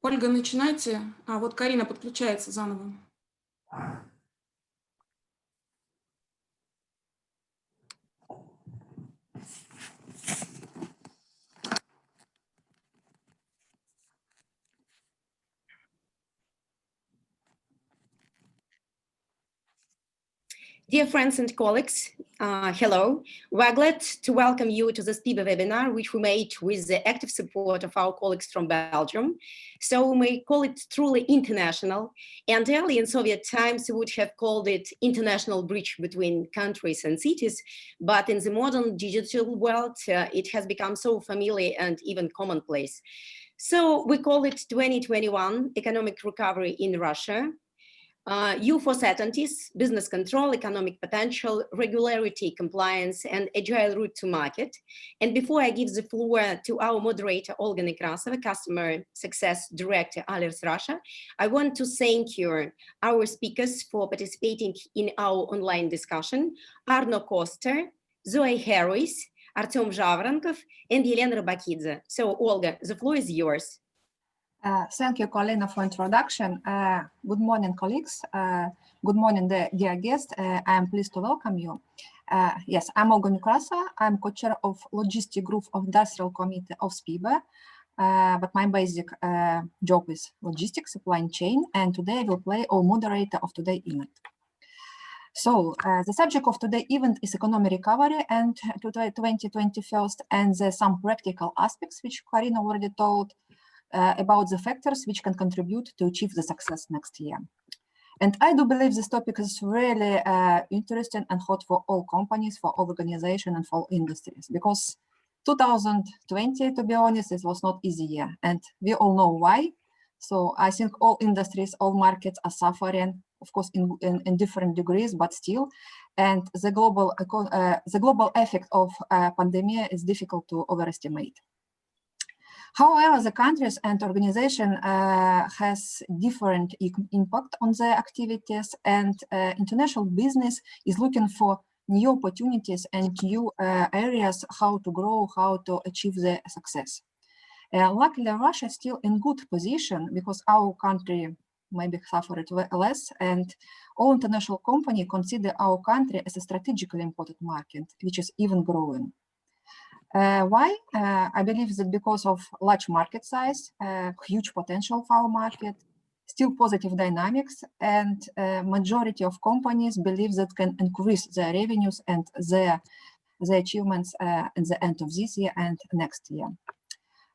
Ольга, начинайте. А вот Карина подключается заново. Dear friends and colleagues, hello. We're glad to welcome you to the SPIBA webinar, which we made with the active support of our colleagues from Belgium. So we may call it truly international. And early in Soviet times, we would have called it international bridge between countries and cities. But in the modern digital world, it has become so familiar and even commonplace. So we call it 2021 Economic Recovery in Russia. U for certainties, business control, economic potential, regularity, compliance, and agile route to market. And before I give the floor to our moderator, Olga Nekrasova, Customer Success Director, Ahlers Russia, I want to thank you, our speakers, for participating in our online discussion, Arno Coster, Zoe Harries, Artem Zhavoronkov, and Elena Robakidze. So, Olga, the floor is yours. Thank you, Colina, for introduction. Good morning, colleagues. Good morning, dear guests. I am pleased to welcome you. Yes, I'm Olga Nekrasova. I'm co-chair of Logistic Group of Industrial Committee of SPIBA, but my basic job is logistics, supply chain, and today I will play our moderator of today's event. So the subject of today's event is economic recovery and 2021, and there's some practical aspects which Karina already told about the factors which can contribute to achieve the success next year. And I do believe this topic is really interesting and hot for all companies, for all organizations, and for all industries, because 2020, to be honest, it was not easy year, and we all know why. So I think all industries, all markets are suffering, of course, in different degrees, but still. And the global effect of pandemic is difficult to overestimate. However, the countries and organization has different impact on their activities, and international business is looking for new opportunities and new areas how to grow, how to achieve the success. Luckily, Russia is still in good position because our country maybe suffered less, and all international companies consider our country as a strategically important market, which is even growing. Why? I believe that because of large market size, huge potential for our market, still positive dynamics, and majority of companies believe that can increase their revenues and their achievements at the end of this year and next year.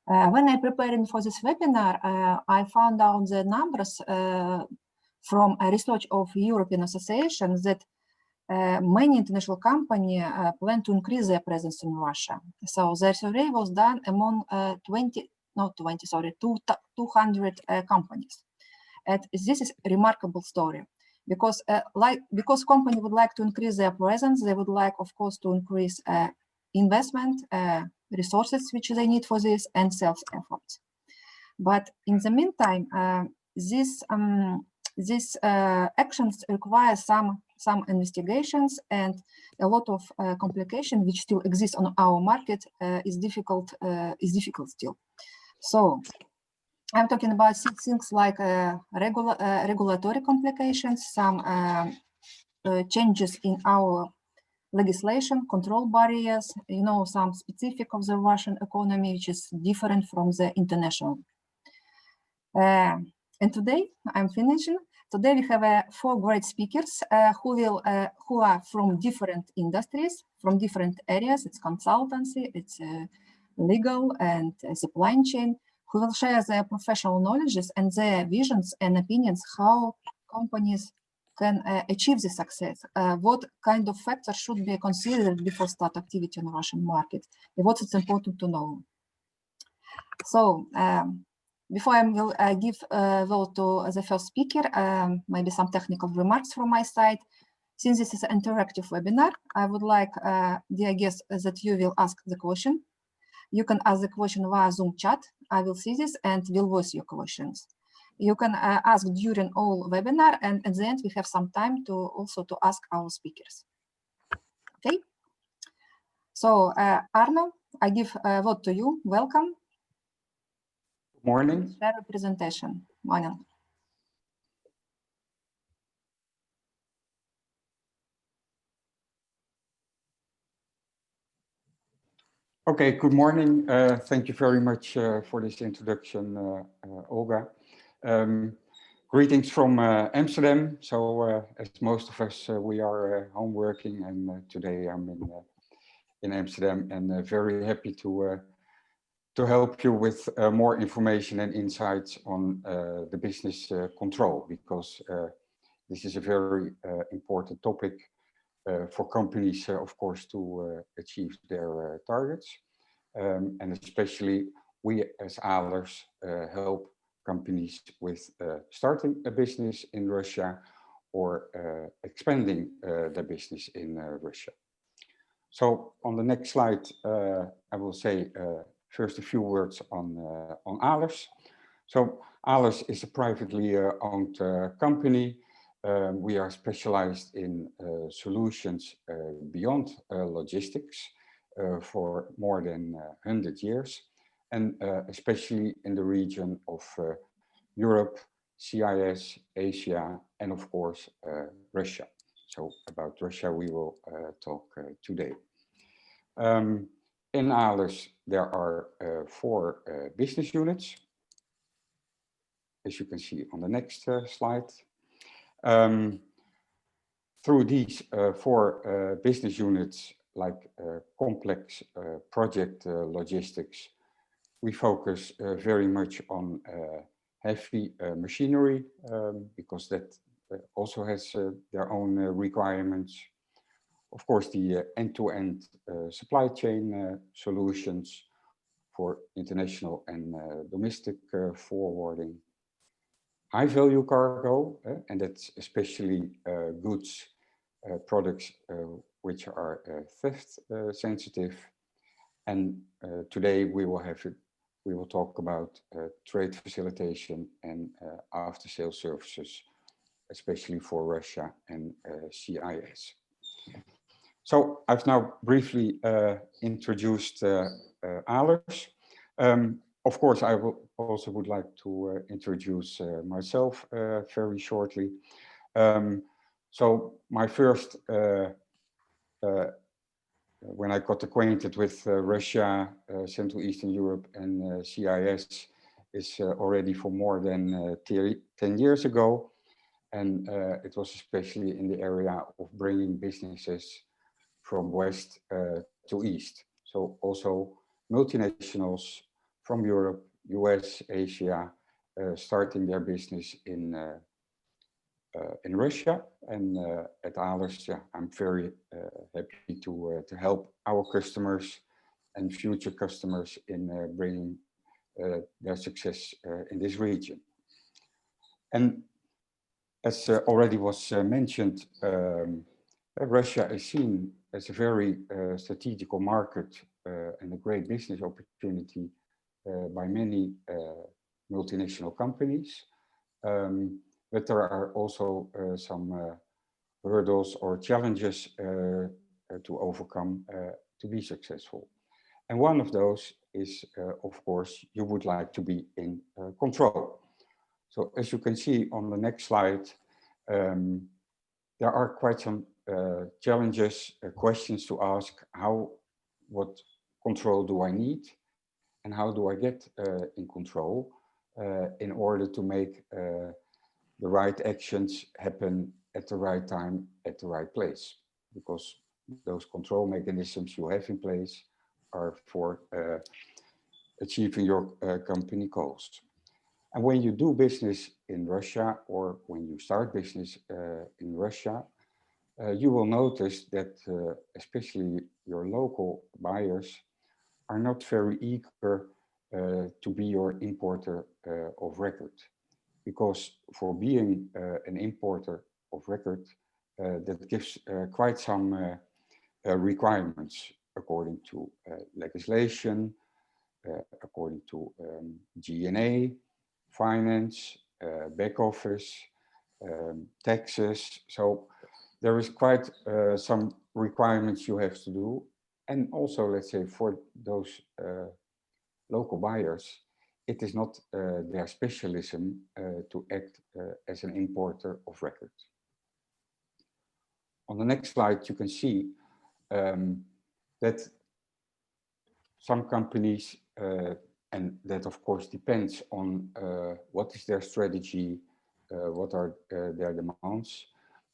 When I preparing for this webinar, I found out the numbers from a research of European Association that many international companies plan to increase their presence in Russia. So their survey was done among 200 companies. And this is a remarkable story because companies would like to increase their presence, they would like, of course, to increase investment, resources which they need for this, and sales efforts. But in the meantime, these actions require some investigations, and a lot of complication which still exists on our market is difficult still. So I'm talking about things like regulatory complications, some changes in our legislation, control barriers, some specific of the Russian economy, which is different from the international. And today, I'm finishing. Today we have 4 great speakers who are from different industries, from different areas. It's consultancy, it's legal, and supply chain, who will share their professional knowledges and their visions and opinions how companies can achieve the success, what kind of factors should be considered before start activity on the Russian market, and what is important to know. So before I will give the to the first speaker, maybe some technical remarks from my side. Since this is an interactive webinar, I would like, dear guests, that you will ask the question. You can ask the question via Zoom chat. I will see this and will voice your questions. You can ask during all webinar, and at the end we have some time to also to ask our speakers. Okay. So Arno, I give word to you. Welcome. Morning. Share a presentation. Morning. Okay, good morning. Thank you very much for this introduction, Olga. Greetings from Amsterdam. So as most of us, we are home working, and today I'm in Amsterdam, and very happy to help you with more information and insights on the business control, because this is a very important topic for companies, of course, to achieve their targets. And especially we as Ahlers help companies with starting a business in Russia or expanding their business in Russia. So on the next slide, I will say first a few words on Ahlers. So Ahlers is a privately owned company. We are specialized in solutions beyond logistics for more than 100 years, and especially in the region of Europe, CIS, Asia, and of course Russia. So about Russia we will talk today. In Ahlers there are 4 business units, as you can see on the next slide. Through these 4 business units, like complex project logistics, we focus very much on heavy machinery, because that also has their own requirements. Of course, the end-to-end supply chain solutions for international and domestic forwarding. High value cargo, and that's especially goods, products which are theft sensitive. And today we will talk about trade facilitation and after sales services, especially for Russia and CIS. So I've now briefly introduced Ahlers. Of course, I will also would like to introduce myself very shortly. So my first, when I got acquainted with Russia, Central Eastern Europe and CIS is already for more than 10 years ago. And it was especially in the area of bringing businesses from west to east. So also multinationals from Europe, US, Asia, starting their business in Russia. And at Ahlers, yeah, I'm very happy to help our customers and future customers in bringing their success in this region. And as already was mentioned, Russia is seen as a very strategical market and a great business opportunity by many multinational companies. But there are also some hurdles or challenges to overcome to be successful. And one of those is, of course, you would like to be in control. So as you can see on the next slide, there are quite some challenges, questions to ask. What control do I need? And how do I get in control in order to make the right actions happen at the right time, at the right place? Because those control mechanisms you have in place are for achieving your company goals. And when you do business in Russia, or when you start business in Russia, you will notice that especially your local buyers are not very eager to be your importer of record. Because for being an importer of record, that gives quite some requirements according to legislation, according to G&A, finance, back office, taxes. So there is quite some requirements you have to do. And also, let's say, for those local buyers, it is not their specialism to act as an importer of record. On the next slide, you can see that some companies, and that of course depends on what is their strategy, what are their demands.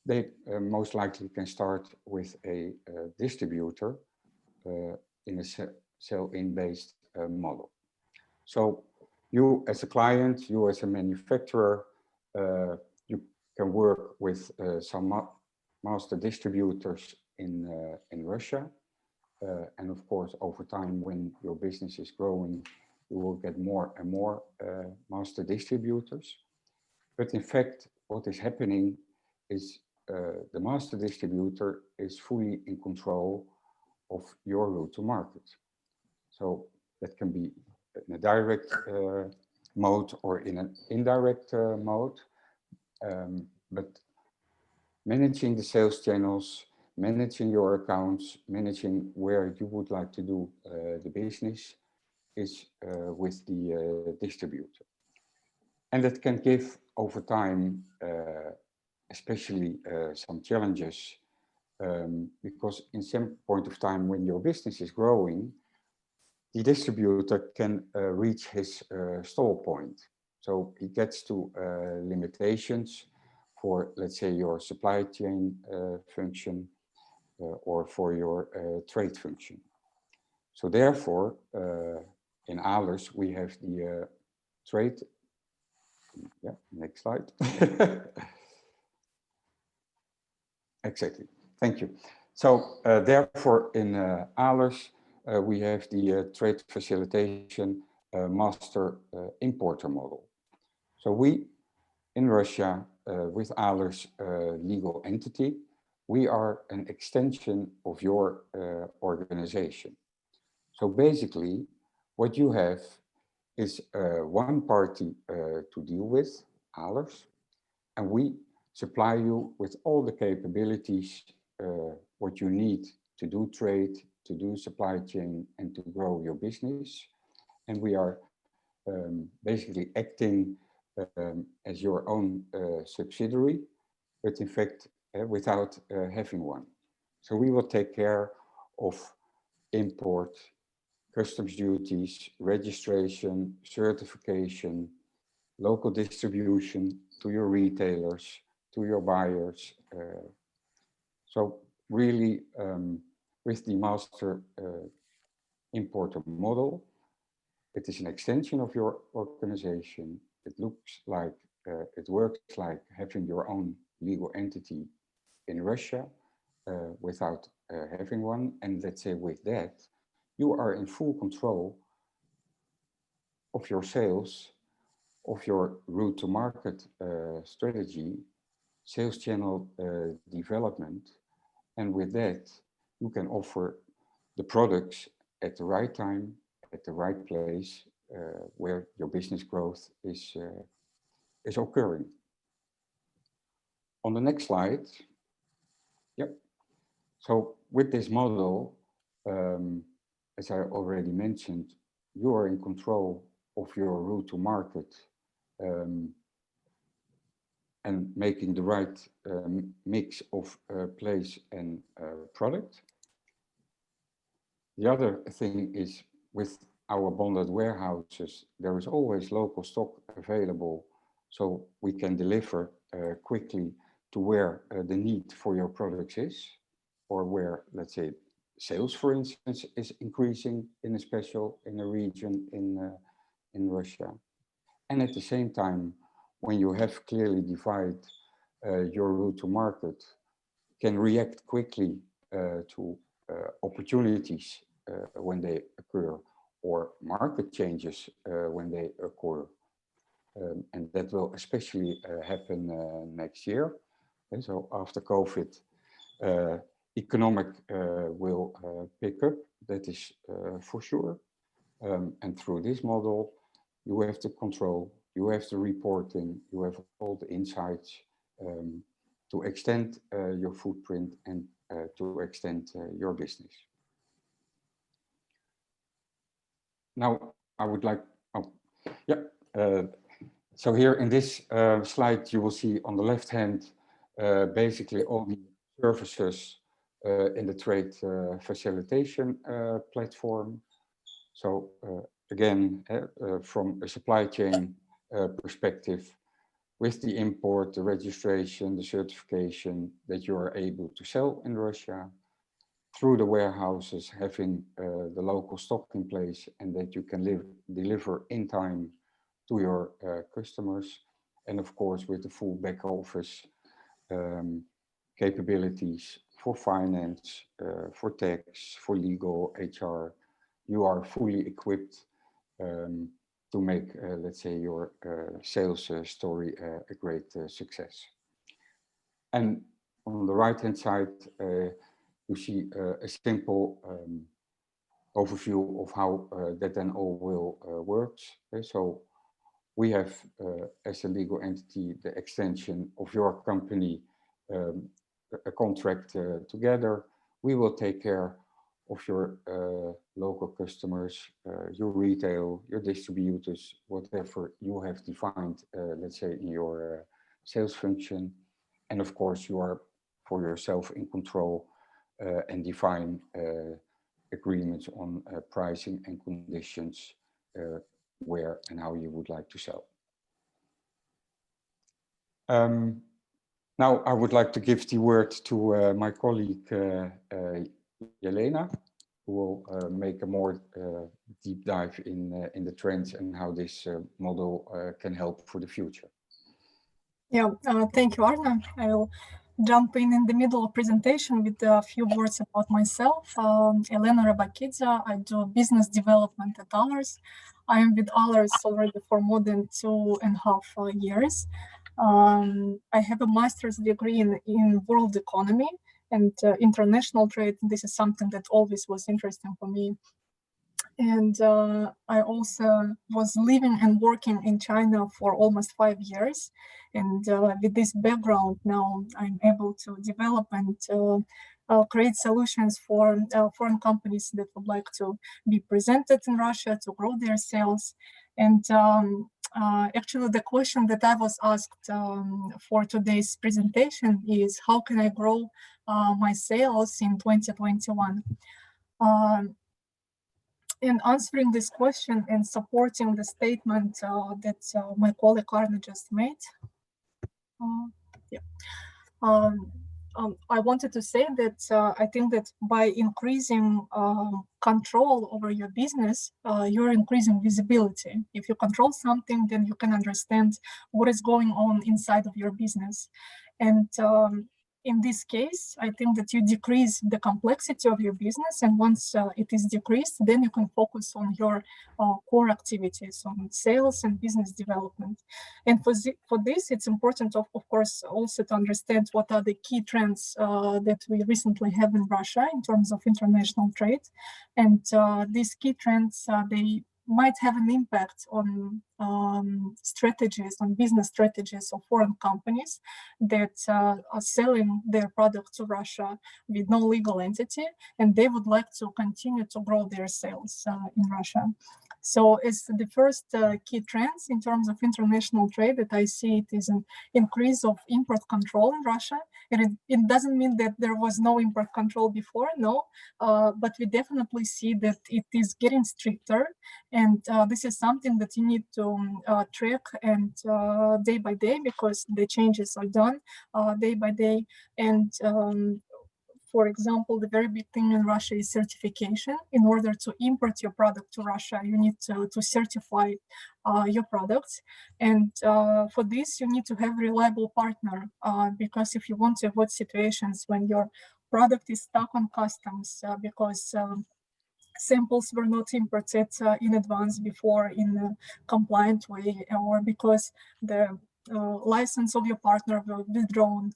They most likely can start with a distributor in a sell-in based model. So you as a client, you as a manufacturer, you can work with some master distributors in Russia. And of course, over time, when your business is growing, you will get more and more master distributors. But in fact, what is happening is the master distributor is fully in control of your route to market. So that can be in a direct mode or in an indirect mode. But managing the sales channels, managing your accounts, managing where you would like to do the business is with the distributor. And that can give over time, especially some challenges, because in some point of time when your business is growing, the distributor can reach his stall point. So he gets to limitations for, let's say, your supply chain function or for your trade function. So therefore, in Ahlers, we have the trade. Yeah, next slide. Exactly, thank you. So therefore, in Ahlers, we have the trade facilitation master importer model. So we, in Russia, with Ahlers legal entity, we are an extension of your organization. So basically, what you have is one party to deal with, Ahlers, and we supply you with all the capabilities, what you need to do trade, to do supply chain, and to grow your business. And we are basically acting as your own subsidiary, but in fact, without having one. So we will take care of import, customs duties, registration, certification, local distribution to your retailers, to your buyers. So really, with the master importer model, it is an extension of your organization. It looks like, it works like having your own legal entity in Russia without having one. And let's say with that, you are in full control of your sales, of your route to market strategy, sales channel development. And with that, you can offer the products at the right time, at the right place, where your business growth is occurring. On the next slide, yep. So with this model, as I already mentioned, you are in control of your route to market and making the right mix of place and product. The other thing is with our bonded warehouses, there is always local stock available, so we can deliver quickly to where the need for your products is, or where, let's say, sales, for instance, is increasing in a region in Russia. And at the same time, when you have clearly defined your route to market, can react quickly to opportunities when they occur, or market changes when they occur. And that will especially happen next year. And so after COVID, economic will pick up, that is for sure. And through this model, you have the control, you have the reporting, you have all the insights to extend your footprint and to extend your business. Now, I would like, Yeah. So here in this slide, you will see on the left hand, basically all the services in the trade facilitation platform. So again, from a supply chain perspective, with the import, the registration, the certification that you are able to sell in Russia, through the warehouses, having the local stock in place, and that you can deliver in time to your customers, and of course with the full back office capabilities for finance, for tax, for legal, HR, you are fully equipped to make, let's say, your sales story a great success. And on the right-hand side, you see a simple overview of how that then all will work. So we have, as a legal entity, the extension of your company, a contract together. We will take care of your local customers, your retail, your distributors, whatever you have defined, let's say, in your sales function. And of course, you are for yourself in control and define agreements on pricing and conditions where and how you would like to sell. Now I would like to give the word to my colleague Elena, who will make a more deep dive in the trends and how this model can help for the future. Yeah, thank you, Arno. I will jump in the middle of presentation with a few words about myself. Elena Robakidze, I do business development at Ahlers. I am with Ahlers already for more than 2.5 years. I have a master's degree in world economy and international trade. This is something that always was interesting for me. And I also was living and working in China for almost 5 years. And with this background, now I'm able to develop and create solutions for foreign companies that would like to be presented in Russia to grow their sales. And actually, the question that I was asked for today's presentation is, how can I grow my sales in 2021? In answering this question and supporting the statement that my colleague Arno just made, I wanted to say that I think that by increasing control over your business, you're increasing visibility. If you control something, then you can understand what is going on inside of your business. And in this case, I think that you decrease the complexity of your business, and once it is decreased, then you can focus on your core activities, on sales and business development. And for this, it's important, of course, also to understand what are the key trends that we recently have in Russia in terms of international trade. And these key trends, they might have an impact on strategies, on business strategies of foreign companies that are selling their product to Russia with no legal entity, and they would like to continue to grow their sales in Russia. So as the first key trends in terms of international trade that I see, it is an increase of import control in Russia. And it doesn't mean that there was no import control before, no, but we definitely see that it is getting stricter. And this is something that you need to track and day by day, because the changes are done day by day. And for example, the very big thing in Russia is certification. In order to import your product to Russia, you need to certify your products. And for this, you need to have a reliable partner, because if you want to avoid situations when your product is stuck on customs because samples were not imported in advance before in a compliant way, or because the license of your partner will be withdrawn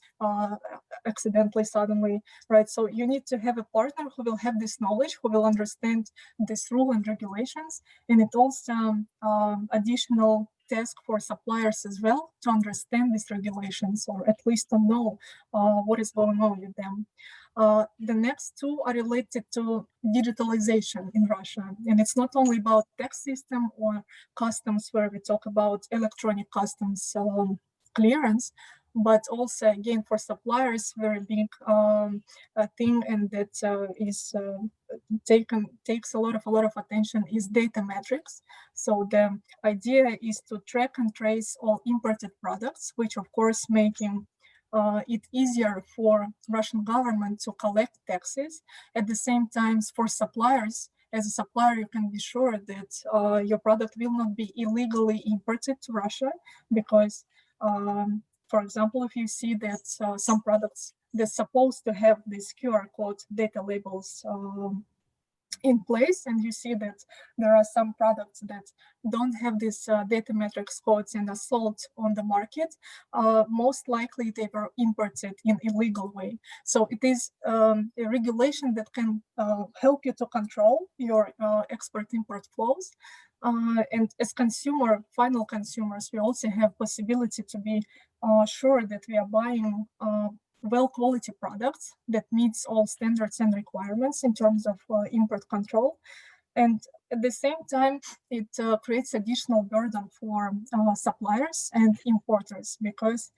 accidentally, suddenly, right? So you need to have a partner who will have this knowledge, who will understand this rule and regulations. And it also additional task for suppliers as well to understand these regulations, or at least to know what is going on with them. The next two are related to digitalization in Russia. And it's not only about tax system or customs, where we talk about electronic customs clearance, but also, again, for suppliers, very big thing, and that takes a lot of attention is data metrics. So the idea is to track and trace all imported products, which of course making it easier for Russian government to collect taxes. At the same time, for suppliers, as a supplier, you can be sure that your product will not be illegally imported to Russia, because for example, if you see that some products they're supposed to have this QR code data labels in place, and you see that there are some products that don't have this data metrics codes and are sold on the market, most likely they were imported in illegal way. So it is a regulation that can help you to control your export-import flows. And as final consumers, we also have possibility to be sure that we are buying well-quality products that meets all standards and requirements in terms of import control. And at the same time, it creates additional burden for suppliers and importers, because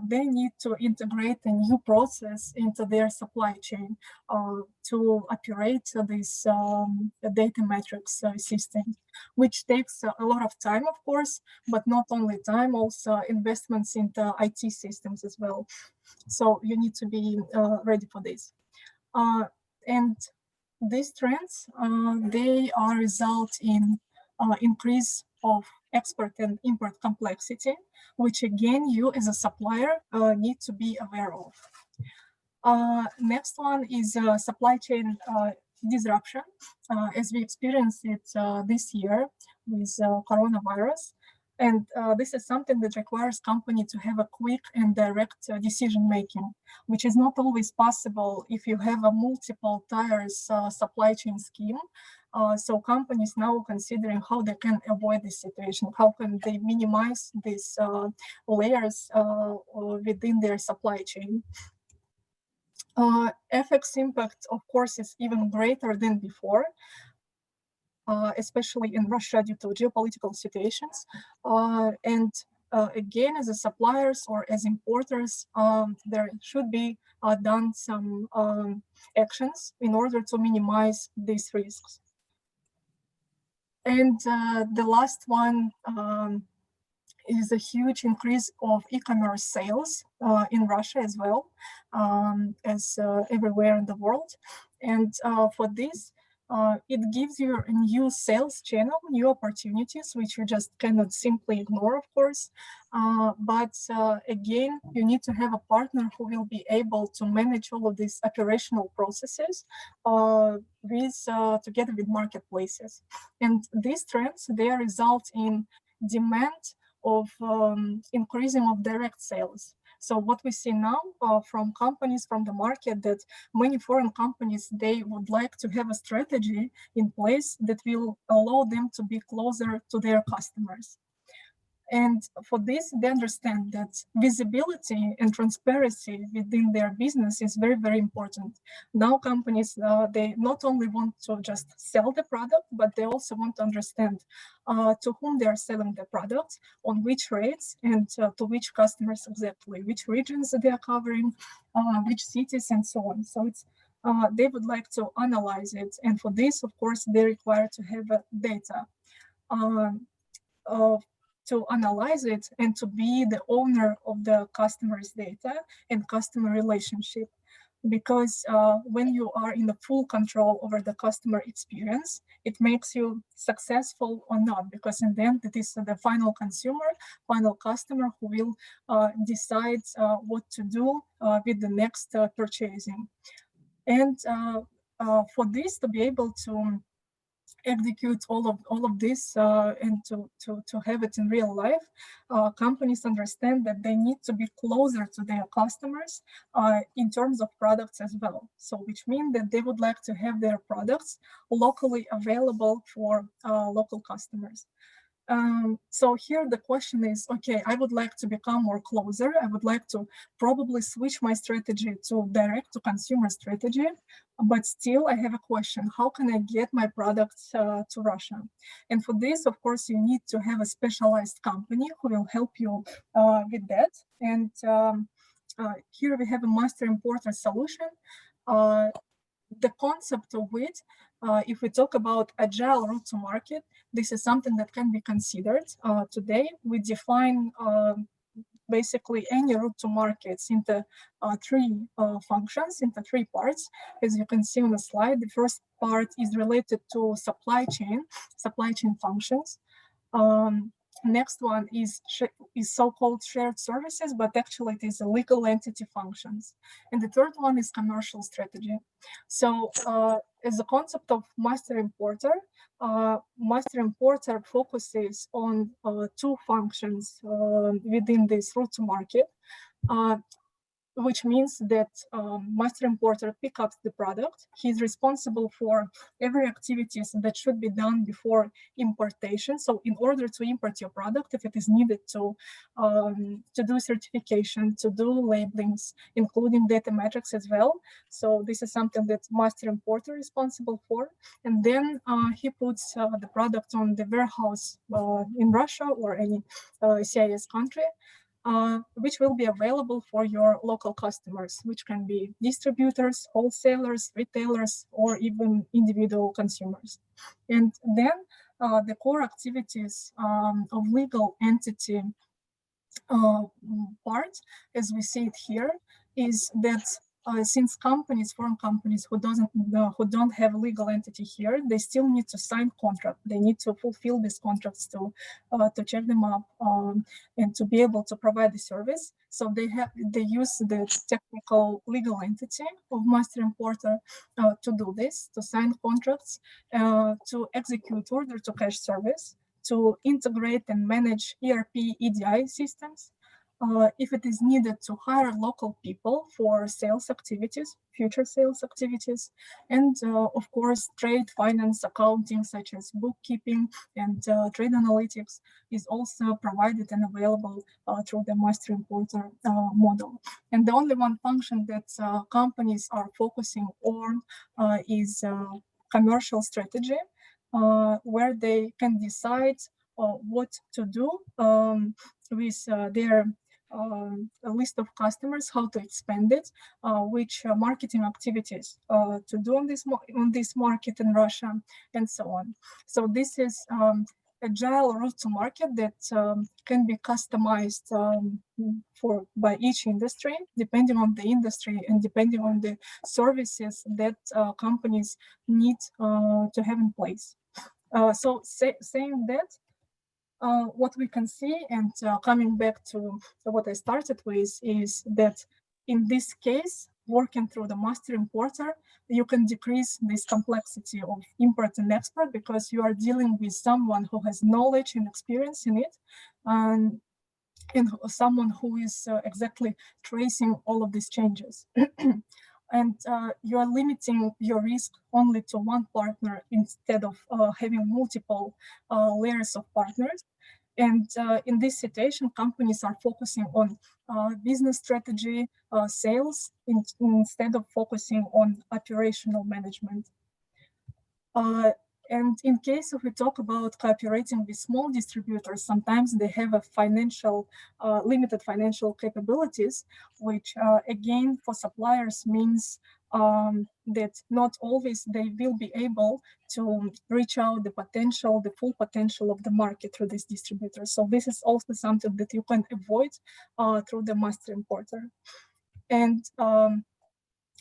they need to integrate a new process into their supply chain to operate this data metrics system, which takes a lot of time, of course, but not only time, also investments into IT systems as well. So you need to be ready for this. And these trends, they are result in increase of export and import complexity, which again, you as a supplier need to be aware of. Next one is supply chain disruption, as we experienced it this year with coronavirus. And this is something that requires company to have a quick and direct decision making, which is not always possible if you have a multiple tiers supply chain scheme. So companies now considering how they can avoid this situation, how can they minimize these layers within their supply chain. FX impact, of course, is even greater than before. Especially in Russia due to geopolitical situations. Again, as a suppliers or as importers, there should be done some actions in order to minimize these risks. And the last one is a huge increase of e-commerce sales in Russia as well, as everywhere in the world. And for this, it gives you a new sales channel, new opportunities, which you just cannot simply ignore, of course. But again, you need to have a partner who will be able to manage all of these operational processes together with marketplaces. And these trends, they result in demand of increasing of direct sales. So what we see now from companies, from the market, that many foreign companies, they would like to have a strategy in place that will allow them to be closer to their customers. And for this, they understand that visibility and transparency within their business is very, very important. Now companies, they not only want to just sell the product, but they also want to understand to whom they are selling the product, on which rates, and to which customers exactly, which regions they are covering, which cities, and so on. So it's they would like to analyze it. And for this, of course, they require to have data. To analyze it and to be the owner of the customer's data and customer relationship. Because when you are in the full control over the customer experience, it makes you successful or not, because in the end, it is the final consumer, final customer who will decide what to do with the next purchasing. And for this to be able to execute all of this and to have it in real life, companies understand that they need to be closer to their customers in terms of products as well. So which means that they would like to have their products locally available for local customers. So here the question is, okay, I would like to become more closer. I would like to probably switch my strategy to direct to consumer strategy, but still I have a question. How can I get my products to Russia? And for this, of course, you need to have a specialized company who will help you with that. And here we have a master importer solution. The concept of it, if we talk about agile route to market, this is something that can be considered. Today, we define basically any route to markets into three functions, into three parts. As you can see on the slide, the first part is related to supply chain functions. Next one is so-called shared services, but actually it is a legal entity functions. And the third one is commercial strategy. So as a concept of master importer focuses on two functions within this route to market. Which means that master importer picks up the product. He's responsible for every activities that should be done before importation. So in order to import your product, if it is needed to do certification, to do labelings, including data metrics as well. So this is something that master importer is responsible for. And then he puts the product on the warehouse in Russia or any CIS country. Which will be available for your local customers, which can be distributors, wholesalers, retailers, or even individual consumers. And then the core activities of legal entity part, as we see it here, is that since foreign companies who don't have legal entity here, they still need to sign contract. They need to fulfill these contracts to check them up and to be able to provide the service. So they use the technical legal entity of master importer to do this, to sign contracts, to execute order to cash service, to integrate and manage ERP, EDI systems. If it is needed to hire local people for sales activities, future sales activities, and of course, trade, finance, accounting, such as bookkeeping and trade analytics is also provided and available through the master importer model. And the only one function that companies are focusing on is commercial strategy, where they can decide what to do with their a list of customers, how to expand it, which marketing activities to do on this market in Russia, and so on. So this is agile route to market that can be customized by each industry, depending on the industry and depending on the services that companies need to have in place. Saying that, what we can see, and coming back to what I started with, is that in this case, working through the master importer, you can decrease this complexity of import and export because you are dealing with someone who has knowledge and experience in it, and someone who is exactly tracing all of these changes. And you are limiting your risk only to one partner instead of having multiple layers of partners. And in this situation, companies are focusing on business strategy, sales, instead of focusing on operational management. And in case if we talk about cooperating with small distributors, sometimes they have a limited financial capabilities, which again for suppliers means that not always they will be able to reach out the full potential of the market through this distributor. So this is also something that you can avoid through the master importer. And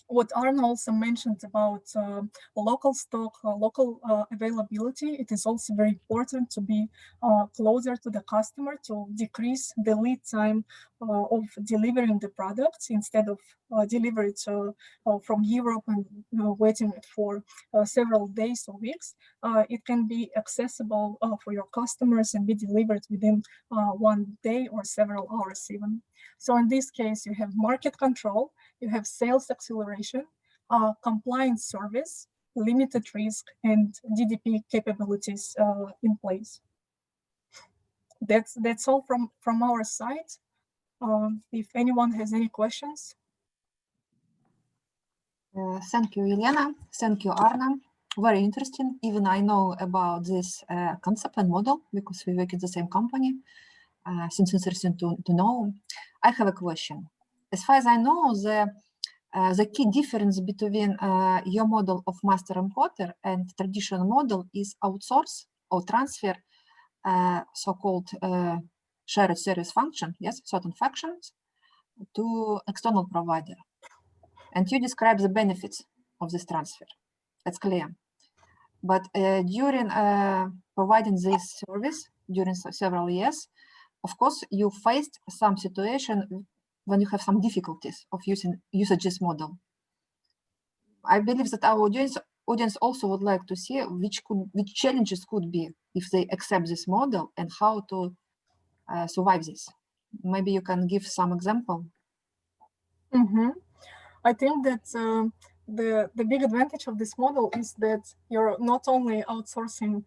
what Arno also mentioned about local stock, local availability, it is also very important to be closer to the customer to decrease the lead time of delivering the products instead of delivery from Europe and waiting for several days or weeks. It can be accessible for your customers and be delivered within 1 day or several hours even. So in this case, you have market control, you have sales acceleration, compliance service, limited risk, and DDP capabilities in place. That's all from our side. If anyone has any questions. Thank you, Elena. Thank you, Arno. Very interesting. Even I know about this concept and model because we work in the same company. Seems interesting to know. I have a question. As far as I know, the key difference between your model of master importer and traditional model is outsource or transfer so-called shared service function, yes, certain functions to external provider. And you describe the benefits of this transfer. That's clear. But during providing this service during several years, of course, you faced some situation when you have some difficulties of using this model. I believe that our audience also would like to see which challenges could be if they accept this model and how to survive this. Maybe you can give some example. Mm-hmm. I think that the big advantage of this model is that you're not only outsourcing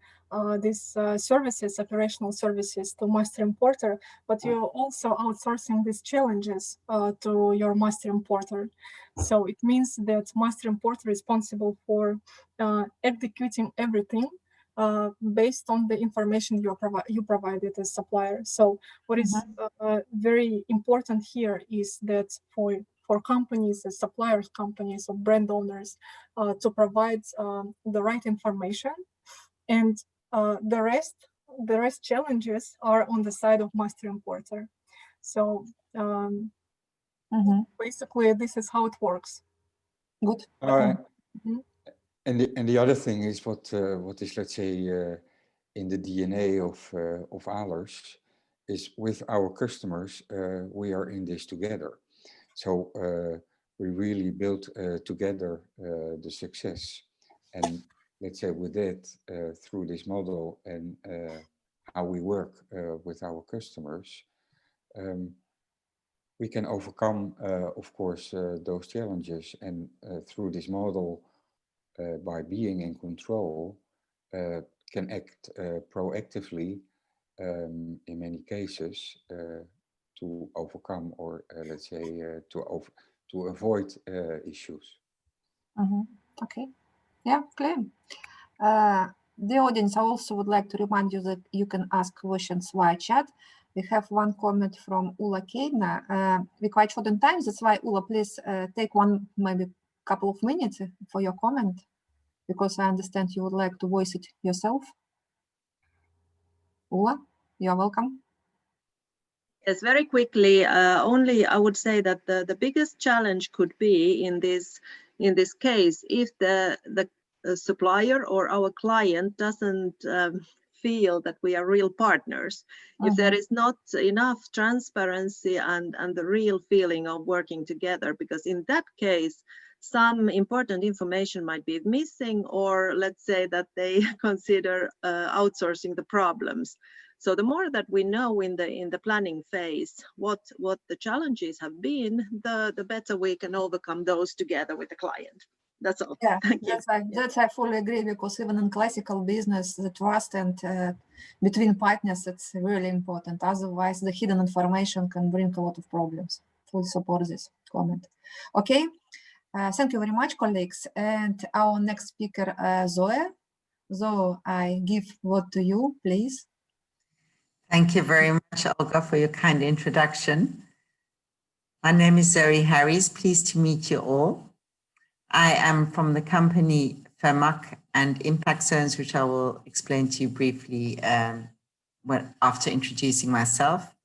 these services, operational services to master importer, but you're also outsourcing these challenges to your master importer. So it means that master importer is responsible for executing everything based on the information you provided as supplier. So what is very important here is that for companies, as suppliers, companies or brand owners, to provide the right information, and the rest challenges are on the side of master importer. So basically, this is how it works. Good. And the other thing is what is, let's say, in the DNA of Ahlers is with our customers, we are in this together. So we really built together the success, and let's say with that, through this model and how we work with our customers, we can overcome, of course, those challenges, and through this model, by being in control, can act proactively in many cases to overcome or let's say to avoid issues. Okay, yeah, clear. The audience, I also would like to remind you that you can ask questions via chat. We have one comment from Ula Keina. We're quite short on time, that's why, Ula, please take one, maybe couple of minutes for your comment, because I understand you would like to voice it yourself. Ula, you're welcome. Yes, very quickly, only I would say that the biggest challenge could be in this case if the supplier or our client doesn't feel that we are real partners. If there is not enough transparency and the real feeling of working together, because in that case, some important information might be missing, or let's say that they consider outsourcing the problems. So the more that we know in the planning phase what the challenges have been, the better we can overcome those together with the client. That's all. Yeah, Thank you. that's I fully agree, because even in classical business, the trust and between partners, it's really important. Otherwise, the hidden information can bring a lot of problems. Fully support this comment. Okay, thank you very much, colleagues. And our next speaker, Zoe. Zoe, I give word to you, please. Thank you very much, Olga, for your kind introduction. My name is Zoe Harries. Pleased to meet you all. I am from the company FEMAC and Impact Zones, which I will explain to you briefly after introducing myself.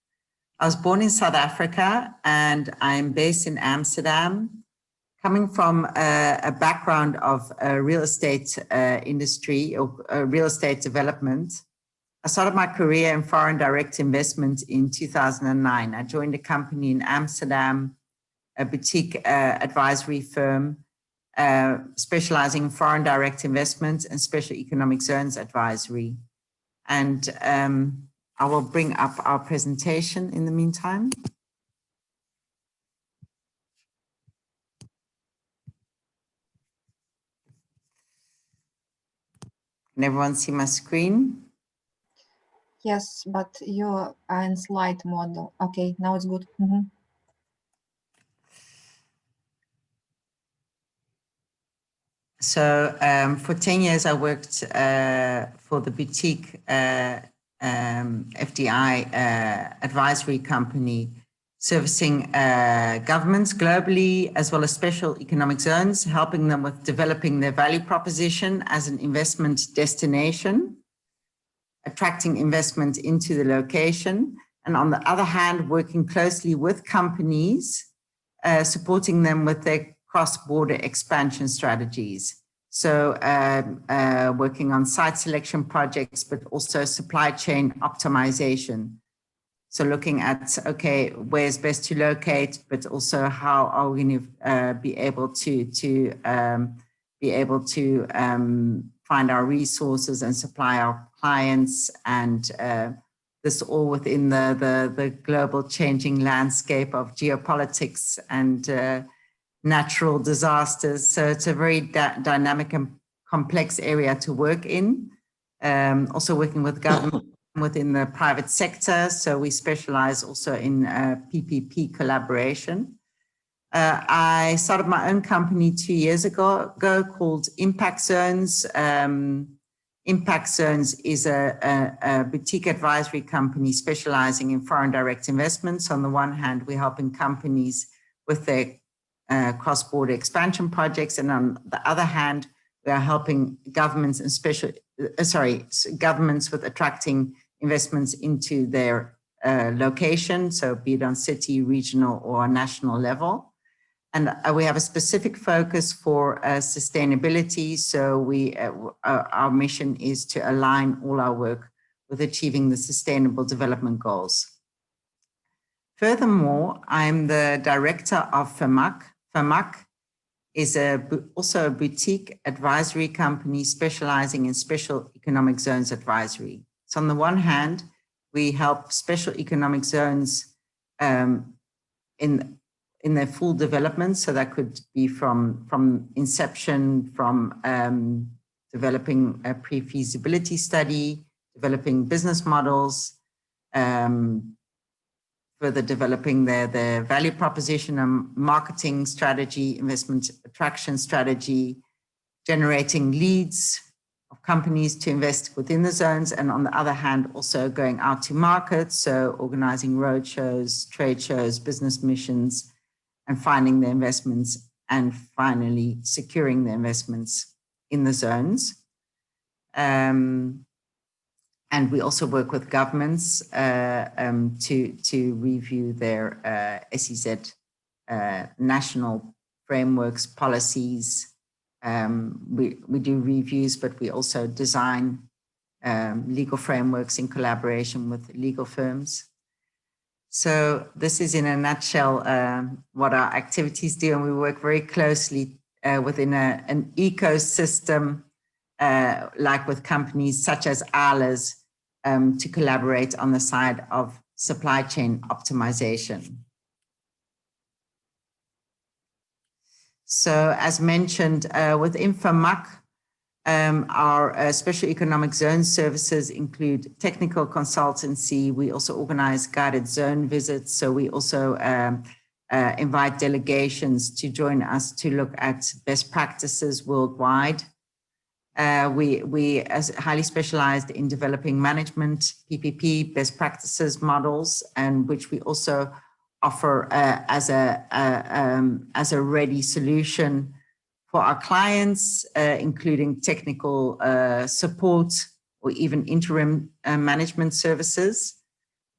I was born in South Africa and I'm based in Amsterdam. Coming from a background of real estate industry or real estate development, I started my career in foreign direct investment in 2009. I joined a company in Amsterdam, a boutique advisory firm, specializing in foreign direct investment and special economic zones advisory. And I will bring up our presentation in the meantime. Can everyone see my screen? Yes, but you are in slide model. Okay, now it's good. Mhm. So for 10 years, I worked for the boutique FDI advisory company, servicing governments globally, as well as special economic zones, helping them with developing their value proposition as an investment destination, attracting investment into the location, and on the other hand, working closely with companies, supporting them with their cross-border expansion strategies. So working on site selection projects, but also supply chain optimization. So looking at, okay, where's best to locate, but also how are we going to be able to find our resources and supply our clients, and this all within the global changing landscape of geopolitics and natural disasters. So it's a very dynamic and complex area to work in. Also working with government within the private sector. So we specialize also in PPP collaboration. I started my own company 2 years ago called Impact Zones. Impact Zones is a boutique advisory company specializing in foreign direct investments. On the one hand, we're helping companies with their cross-border expansion projects, and on the other hand, we are helping governments and governments with attracting investments into their location, so be it on city, regional, or national level. And we have a specific focus for sustainability. So our mission is to align all our work with achieving the Sustainable Development Goals. Furthermore, I'm the director of FEMAC. FEMAC is also a boutique advisory company specializing in special economic zones advisory. So on the one hand, we help special economic zones in their full development. So that could be from inception, from developing a pre-feasibility study, developing business models, further developing their value proposition and marketing strategy, investment attraction strategy, generating leads of companies to invest within the zones, and on the other hand, also going out to market, so organizing roadshows, trade shows, business missions, and finding the investments, and finally securing the investments in the zones. And we also work with governments to review their SEZ national frameworks, policies. We do reviews, but we also design legal frameworks in collaboration with legal firms. So this is in a nutshell what our activities do, and we work very closely within an ecosystem like with companies such as Ahlers to collaborate on the side of supply chain optimization. So as mentioned, within FEMAC, our special economic zone services include technical consultancy. We also organize guided zone visits. So we also invite delegations to join us to look at best practices worldwide. We as highly specialized in developing management, PPP, best practices models, and which we also offer as a ready solution for our clients, including technical support or even interim management services.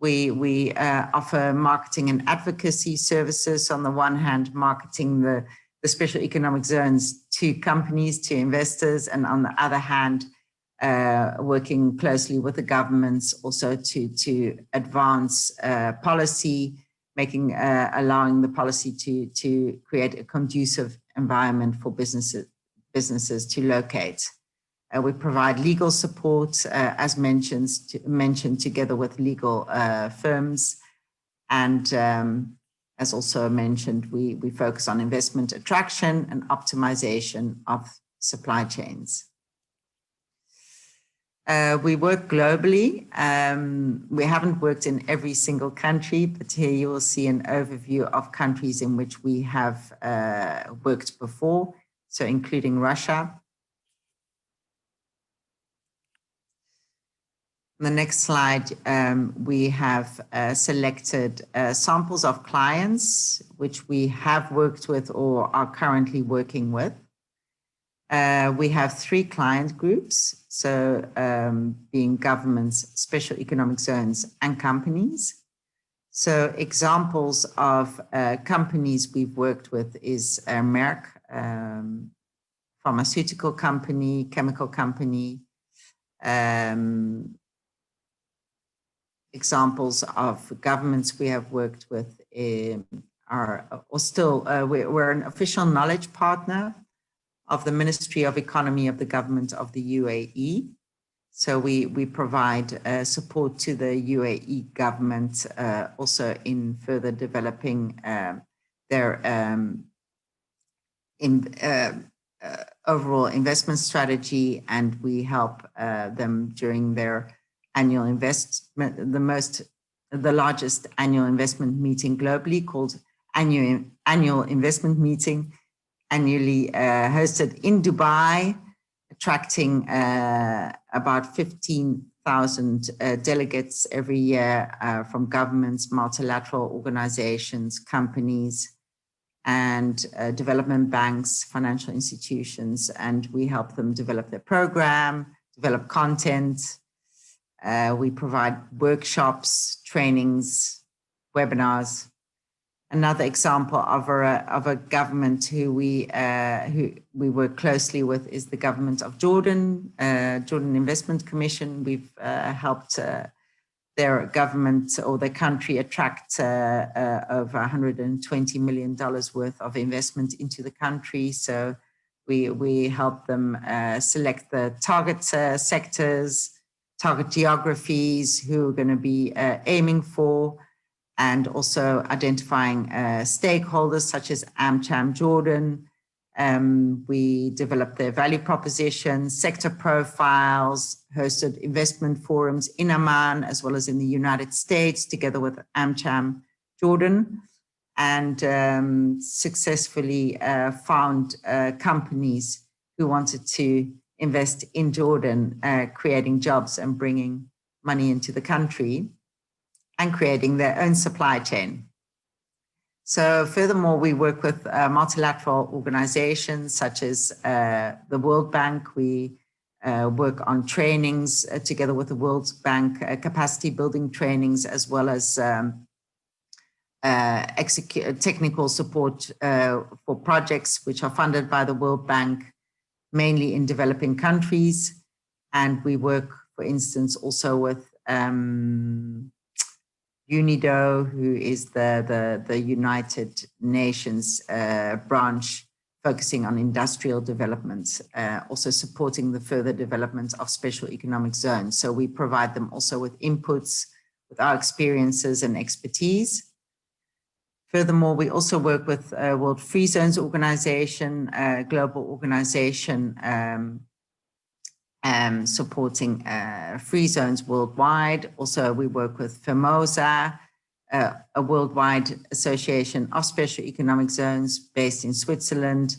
We offer marketing and advocacy services. On the one hand, marketing the special economic zones to companies, to investors, and on the other hand, working closely with the governments also to advance policy, allowing the policy to create a conducive environment for businesses to locate. We provide legal support, as mentioned, together with legal firms, and as also mentioned, we focus on investment attraction and optimization of supply chains. We work globally. We haven't worked in every single country, but here you will see an overview of countries in which we have worked before, so including Russia. On the next slide, we have selected samples of clients which we have worked with or are currently working with. We have 3 client groups, so being governments, special economic zones, and companies. So examples of companies we've worked with is Merck, pharmaceutical company, chemical company. Examples of governments we have worked with we're an official knowledge partner of the Ministry of Economy of the Government of the UAE. So we provide support to the UAE government also in further developing their overall investment strategy, and we help them during their annual investment, the largest annual investment meeting globally, called annual investment meeting, annually hosted in Dubai, attracting about 15,000 delegates every year from governments, multilateral organizations, companies, and development banks, financial institutions, and we help them develop their program, develop content. We provide workshops, trainings, webinars. Another example of a government who we work closely with is the government of Jordan, Jordan Investment Commission. We've helped their government or their country attract over $120 million worth of investment into the country. So we help them select the target sectors, target geographies who are going to be aiming for, and also identifying stakeholders such as AmCham Jordan. We developed their value propositions, sector profiles, hosted investment forums in Amman as well as in the United States together with AmCham Jordan, and successfully found companies who wanted to invest in Jordan, creating jobs and bringing money into the country and creating their own supply chain. So furthermore, we work with multilateral organizations such as the World Bank. We work on trainings together with the World Bank, capacity building trainings, as well as technical support for projects which are funded by the World Bank, mainly in developing countries. And we work, for instance, also with UNIDO, who is the United Nations branch focusing on industrial development, also supporting the further development of special economic zones. So we provide them also with inputs, with our experiences and expertise. Furthermore, we also work with World Free Zones Organization, a global organization supporting free zones worldwide. Also, we work with FEMOSA, a worldwide association of special economic zones based in Switzerland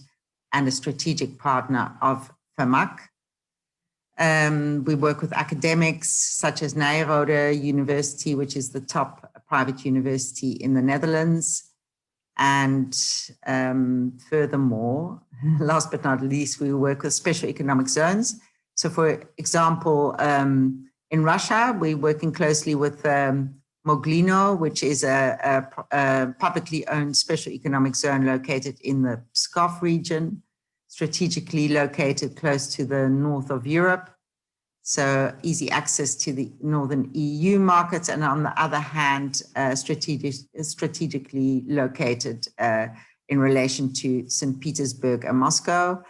and a strategic partner of FEMAC. We work with academics such as Nijrode University, which is the top private university in the Netherlands. And furthermore, last but not least, we work with special economic zones. So for example, in Russia, we're working closely with Moglino, which is a publicly owned special economic zone located in the Pskov region, strategically located close to the north of Europe. So easy access to the northern EU markets, and on the other hand, strategically located in relation to St. Petersburg and Moscow.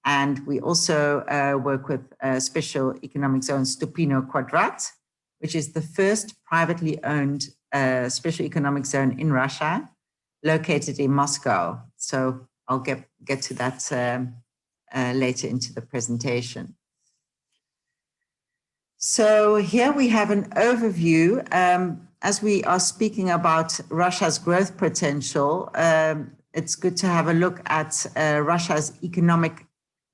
And we also work with special economic zone Stupino Quadrat, which is the first privately owned special economic zone in Russia, located in Moscow. So I'll get to that later into the presentation. So here we have an overview. As we are speaking about Russia's growth potential, it's good to have a look at Russia's economic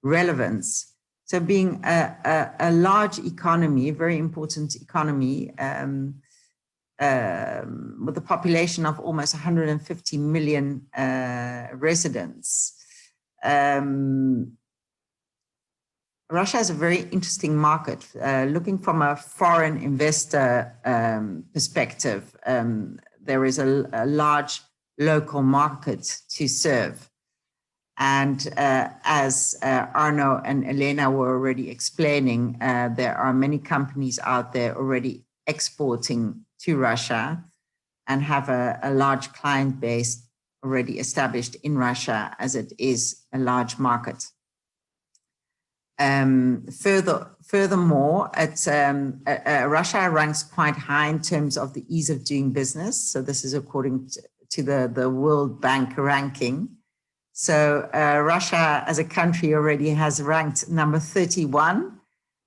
relevance. So being a large economy, very important economy, with a population of almost 150 million residents. Russia is a very interesting market. Looking from a foreign investor perspective, there is a large local market to serve. And as Arno and Elena were already explaining, there are many companies out there already exporting to Russia and have a large client base already established in Russia, as it is a large market. Furthermore, Russia ranks quite high in terms of the ease of doing business. So this is according to the World Bank ranking. So Russia as a country already has ranked number 31,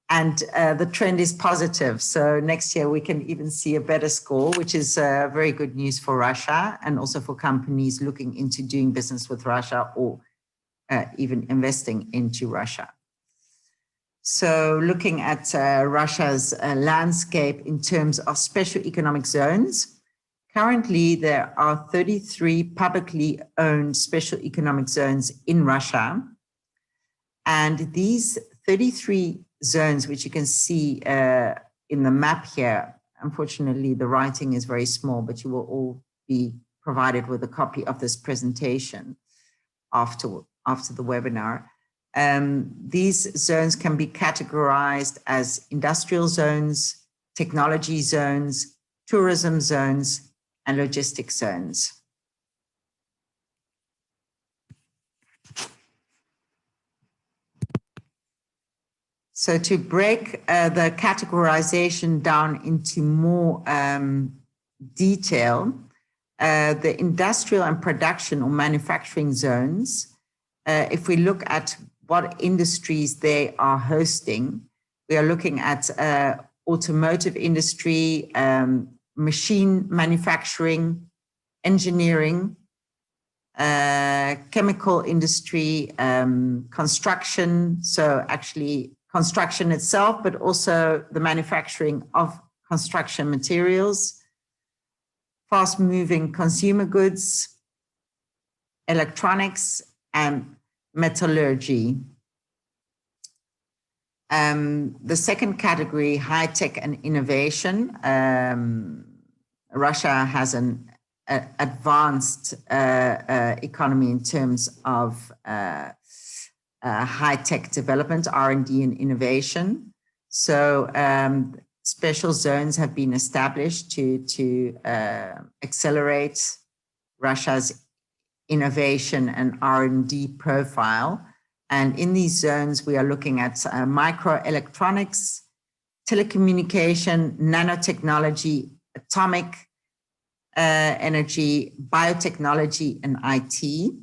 and the trend is positive. So next year we can even see a better score, which is very good news for Russia and also for companies looking into doing business with Russia or even investing into Russia. So looking at Russia's landscape in terms of special economic zones, currently there are 33 publicly owned special economic zones in Russia. And these 33 zones, which you can see in the map here, unfortunately the writing is very small, but you will all be provided with a copy of this presentation after the webinar. These zones can be categorized as industrial zones, technology zones, tourism zones, and logistics zones. So to break the categorization down into more detail, the industrial and production or manufacturing zones, if we look at what industries they are hosting, we are looking at automotive industry, machine manufacturing, engineering, chemical industry, construction, so actually construction itself, but also the manufacturing of construction materials, fast-moving consumer goods, electronics, and metallurgy. The second category, high-tech and innovation. Russia has an advanced economy in terms of high-tech development, R&D and innovation. So special zones have been established to accelerate Russia's innovation and R&D profile. And in these zones, we are looking at microelectronics, telecommunication, nanotechnology, atomic energy, biotechnology, and IT.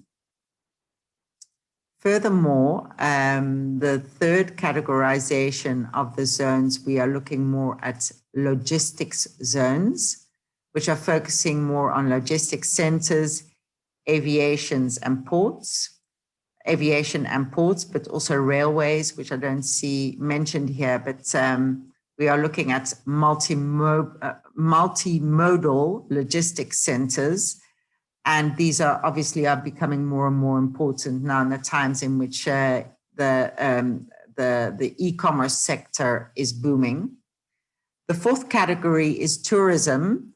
Furthermore, the third categorization of the zones, we are looking more at logistics zones, which are focusing more on logistics centers, aviation and ports, but also railways, which I don't see mentioned here, but we are looking at multimodal logistics centers. And these are obviously becoming more and more important now in the times in which the e-commerce sector is booming. The fourth category is tourism,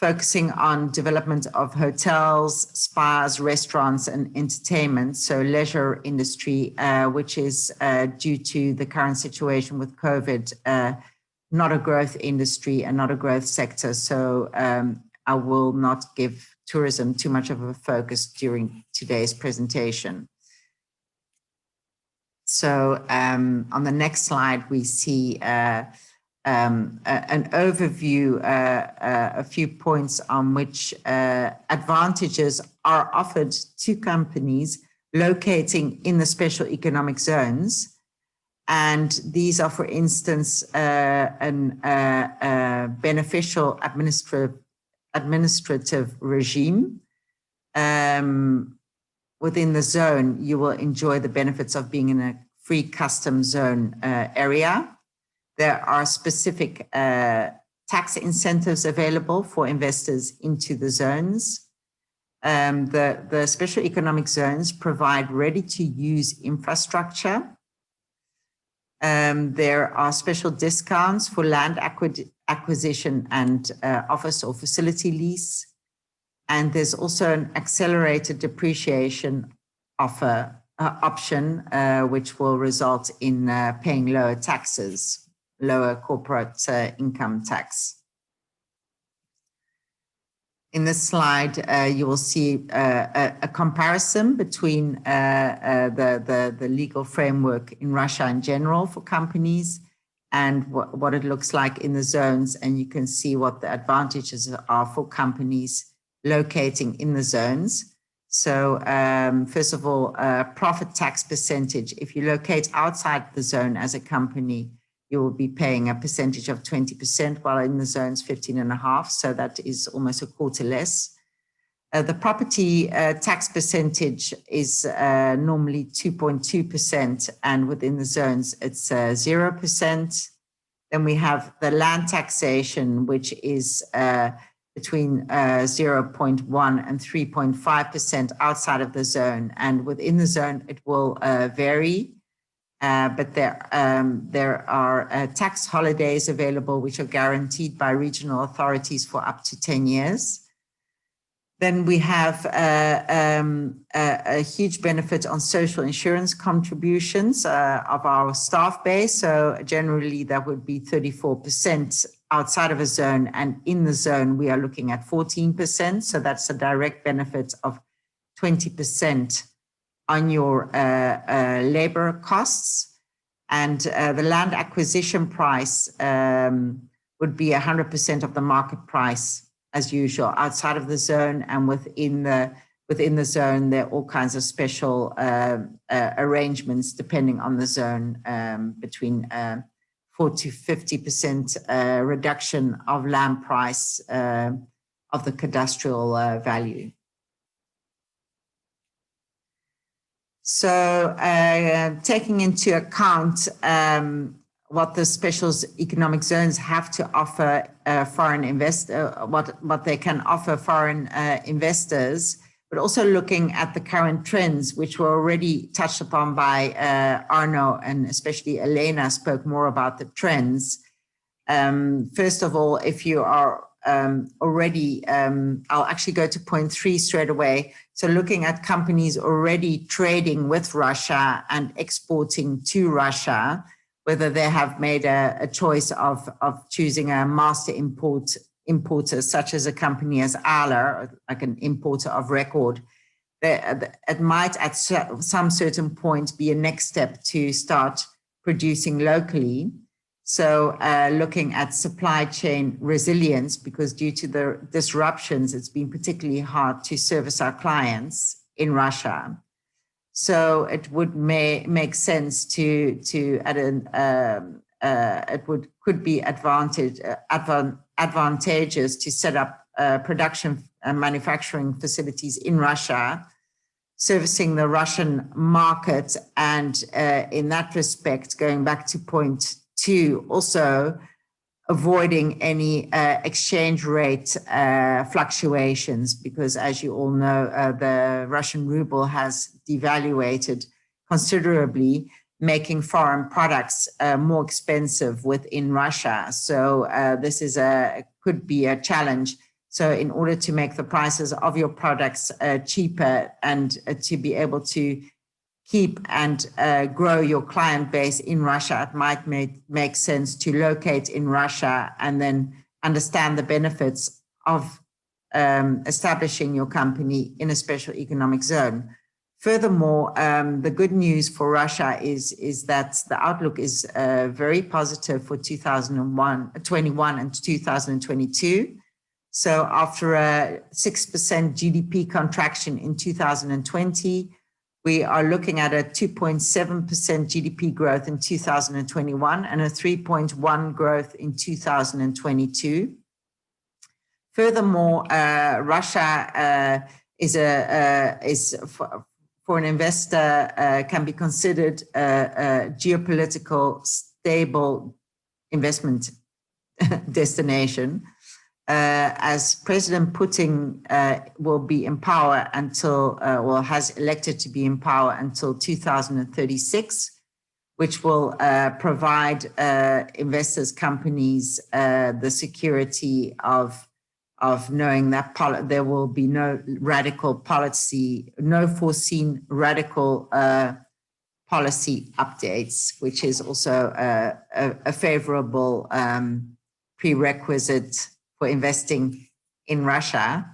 focusing on development of hotels, spas, restaurants, and entertainment. So leisure industry, which is due to the current situation with COVID, not a growth industry and not a growth sector. So I will not give tourism too much of a focus during today's presentation. So on the next slide, we see an overview, a few points on which advantages are offered to companies locating in the special economic zones. And these are, for instance, a beneficial administrative regime. Within the zone, you will enjoy the benefits of being in a free custom zone area. There are specific tax incentives available for investors into the zones. The special economic zones provide ready-to-use infrastructure. There are special discounts for land acquisition and office or facility lease. And there's also an accelerated depreciation option, which will result in paying lower taxes, lower corporate income tax. In this slide, you will see a comparison between the legal framework in Russia in general for companies and what it looks like in the zones. And you can see what the advantages are for companies locating in the zones. So first of all, profit tax percentage. If you locate outside the zone as a company, you will be paying a percentage of 20%, while in the zones 15.5%. So that is almost a quarter less. The property tax percentage is normally 2.2%, and within the zones it's 0%. Then we have the land taxation, which is between 0.1 and 3.5% outside of the zone, and within the zone it will vary. But there are tax holidays available, which are guaranteed by regional authorities for up to 10 years. Then we have a huge benefit on social insurance contributions of our staff base. So generally that would be 34% outside of a zone, and in the zone we are looking at 14%. So that's a direct benefit of 20% on your labor costs. And the land acquisition price would be 100% of the market price as usual outside of the zone, and within the zone there are all kinds of special arrangements depending on the zone, between 40 to 50% reduction of land price of the cadastral value. So taking into account what the special economic zones have to offer foreign investors, what they can offer foreign investors, but also looking at the current trends, which were already touched upon by Arno, and especially Elena spoke more about the trends. First of all, if you are already, I'll actually go to point 3 straight away. So looking at companies already trading with Russia and exporting to Russia, whether they have made a choice of choosing a master importer, such as a company as Ahlers, like an importer of record, it might at some certain point be a next step to start producing locally. So looking at supply chain resilience, because due to the disruptions, it's been particularly hard to service our clients in Russia. So it would make sense to could be advantageous to set up production and manufacturing facilities in Russia, servicing the Russian market, and in that respect, going back to point 2, also avoiding any exchange rate fluctuations, because as you all know, the Russian ruble has devaluated considerably, making foreign products more expensive within Russia. So this is could be a challenge. So in order to make the prices of your products cheaper and to be able to keep and grow your client base in Russia, it might make sense to locate in Russia and then understand the benefits of establishing your company in a special economic zone. Furthermore, the good news for Russia is that the outlook is very positive for 2021 and 2022. So after a 6% GDP contraction in 2020, We are looking at a 2.7% GDP growth in 2021 and a 3.1% growth in 2022. Furthermore, Russia is for an investor can be considered a geopolitical stable investment destination, as President Putin will be in power until, well, has elected to be in power until 2036, which will provide investors, companies, the security of knowing that there will be no radical policy, no foreseen radical policy updates, which is also a favorable prerequisite for investing in Russia.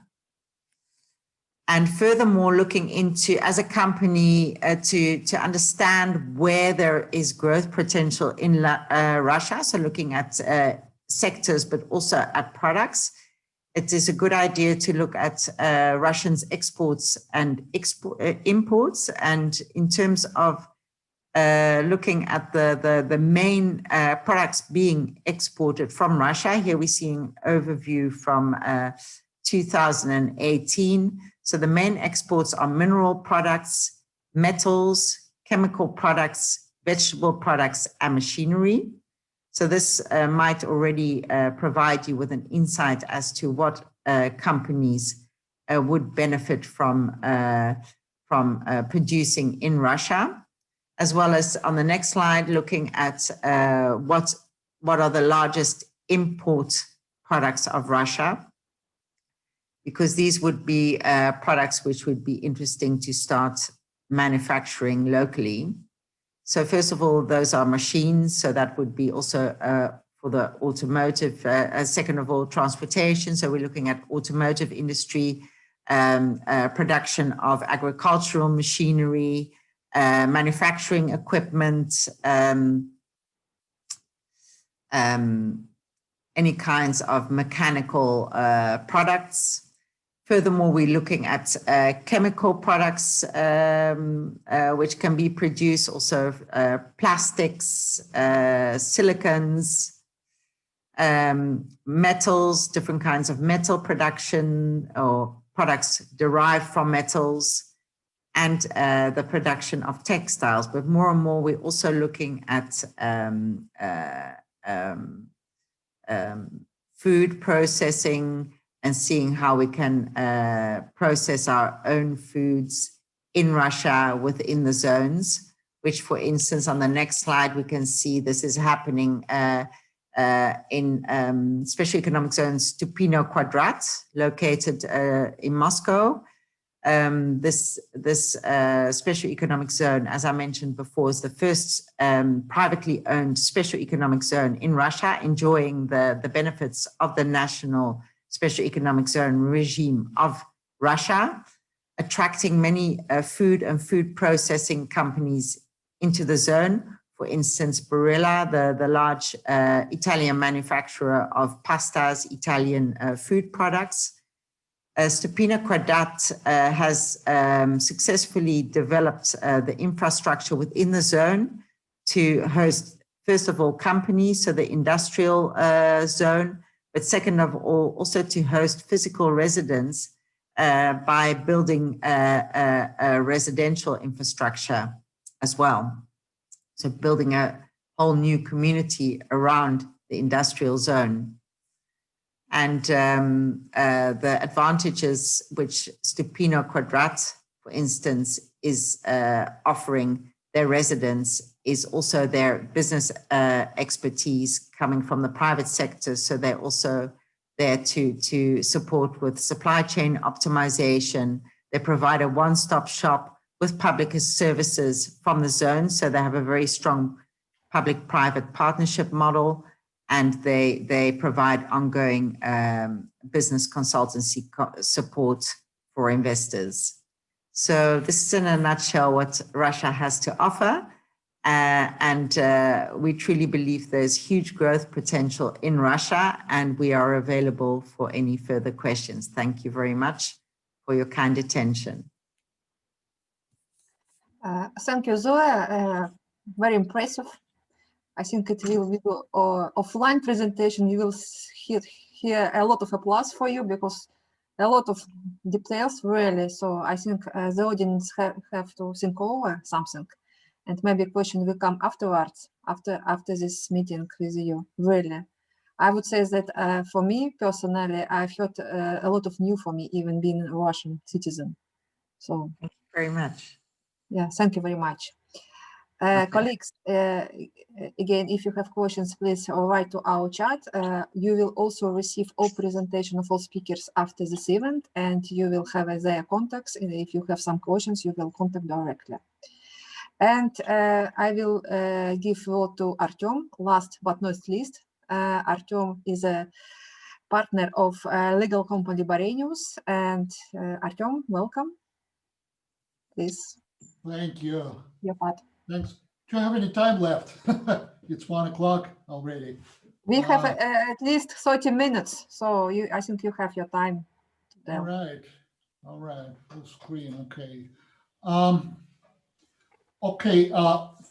And furthermore, looking into, as a company, to understand where there is growth potential in Russia, so looking at sectors, but also at products, it is a good idea to look at Russians' exports and imports. And in terms of looking at the main products being exported from Russia, here we're seeing an overview from 2018. So the main exports are mineral products, metals, chemical products, vegetable products, and machinery. So this might already provide you with an insight as to what companies would benefit from producing in Russia, as well as on the next slide, looking at what are the largest import products of Russia, because these would be products which would be interesting to start manufacturing locally. So first of all, those are machines. So that would be also for the automotive. Second of all, transportation. So we're looking at automotive industry, production of agricultural machinery, manufacturing equipment, any kinds of mechanical products. Furthermore, we're looking at chemical products, which can be produced, also plastics, silicons, metals, different kinds of metal production or products derived from metals, and the production of textiles. But more and more, we're also looking at food processing, and seeing how we can process our own foods in Russia within the zones, which, for instance, on the next slide, we can see this is happening in Special Economic Zone Stupino Quadrat, located in Moscow. This Special Economic Zone, as I mentioned before, is the first privately owned Special Economic Zone in Russia, enjoying the benefits of the national Special Economic Zone regime of Russia, attracting many food and food processing companies into the zone. For instance, Barilla, the large Italian manufacturer of pastas, Italian food products. Stupino Quadrat has successfully developed the infrastructure within the zone to host, first of all, companies, so the industrial zone, but second of all, also to host physical residents by building a residential infrastructure as well. So building a whole new community around the industrial zone. And the advantages which Stupino Quadrat, for instance, is offering their residents is also their business expertise coming from the private sector. So they're also there to support with supply chain optimization. They provide a one-stop shop with public services from the zone. So they have a very strong public-private partnership model, and they provide ongoing business consultancy support for investors. So this is in a nutshell what Russia has to offer. And we truly believe there's huge growth potential in Russia, and we are available for any further questions. Thank you very much for your kind attention. Thank you, Zoe. Very impressive. I think it will be offline presentation. You will hear a lot of applause for you because a lot of details really. So I think the audience have to think over something, and maybe question will come afterwards, after this meeting with you. Really, I would say that for me personally, I've heard a lot of new for me, even being a Russian citizen. So Thank you very much. yeah, thank you very much. Colleagues, again, if you have questions, please write to our chat. You will also receive all presentation of all speakers after this event, and you will have their contacts. And if you have some questions, you will contact directly. And I will give word to Artem, last but not least. Artem is a partner of legal company Borenius. And Artem, welcome. Please. Thank you. Your part. Thanks. Do you have any time left? It's 1 o'clock already. We have at least 30 minutes, so I think you have your time. All right. Full screen. Okay.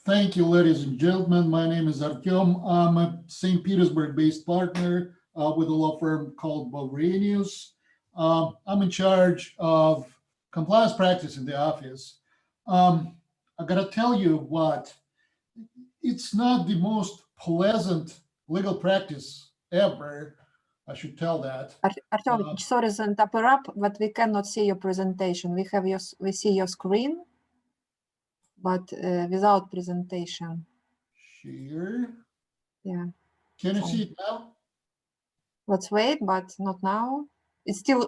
Thank you, ladies and gentlemen. My name is Artem. I'm a St. Petersburg-based partner with a law firm called Borenius. I'm in charge of compliance practice in the office. I gotta tell you what, it's not the most pleasant legal practice ever. I should tell that. Artem, sorry to interrupt, but we cannot see your presentation. We see your screen, but without presentation. Sure. Yeah. Can you see it now? Let's wait, but not now. It's still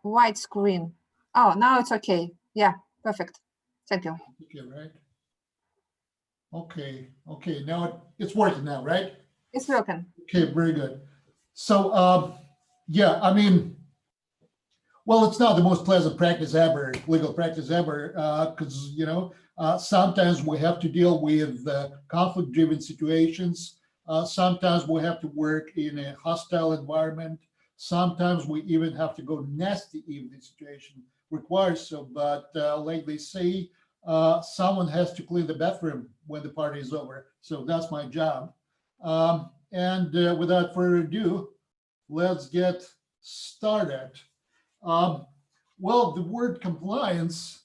white screen. Oh, now it's okay. Yeah, perfect. Thank you. Okay, right. Okay. Now it's working now, right? It's working. Okay, very good. So, yeah, I mean, well, it's not the most pleasant practice ever, legal practice ever, because, sometimes we have to deal with conflict-driven situations. Sometimes we have to work in a hostile environment. Sometimes we even have to go nasty if the situation requires so, but like they say, someone has to clean the bathroom when the party is over. So that's my job. And without further ado, let's get started. Well, the word compliance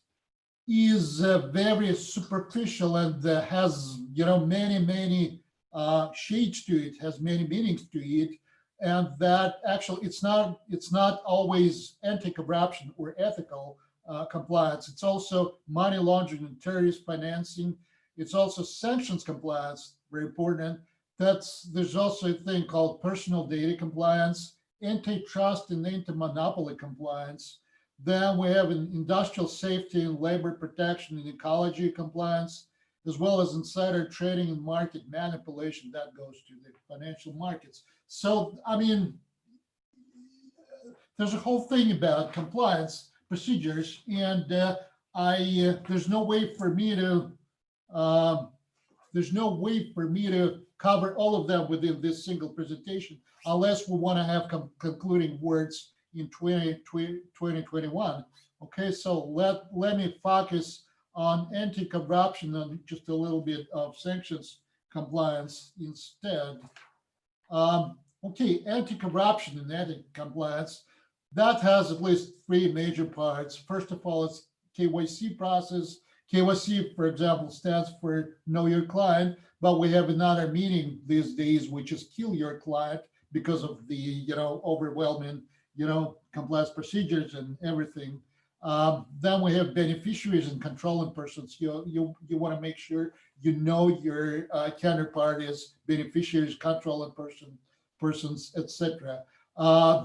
is very superficial and has, many shades to it, has many meanings to it. And that actually it's not always anti-corruption or ethical compliance. It's also money laundering and terrorist financing. It's also sanctions compliance, very important. There's also a thing called personal data compliance, antitrust and anti-monopoly compliance. Then we have an industrial safety and labor protection and ecology compliance, as well as insider trading and market manipulation that goes to the financial markets. So, I mean, there's a whole thing about compliance procedures, and there's no way for me to cover all of them within this single presentation, unless we want to have concluding words in 2021. Okay, so let me focus on anti-corruption and just a little bit of sanctions compliance instead. Okay, anti-corruption and anti-compliance, that has at least three major parts. First of all, it's KYC process. KYC, for example, stands for Know Your Client, but we have another meaning these days, which is Kill Your Client, because of the overwhelming compliance procedures and everything. Then we have beneficiaries and controlling persons. You want to make sure your counterparties, beneficiaries, controlling persons, etc.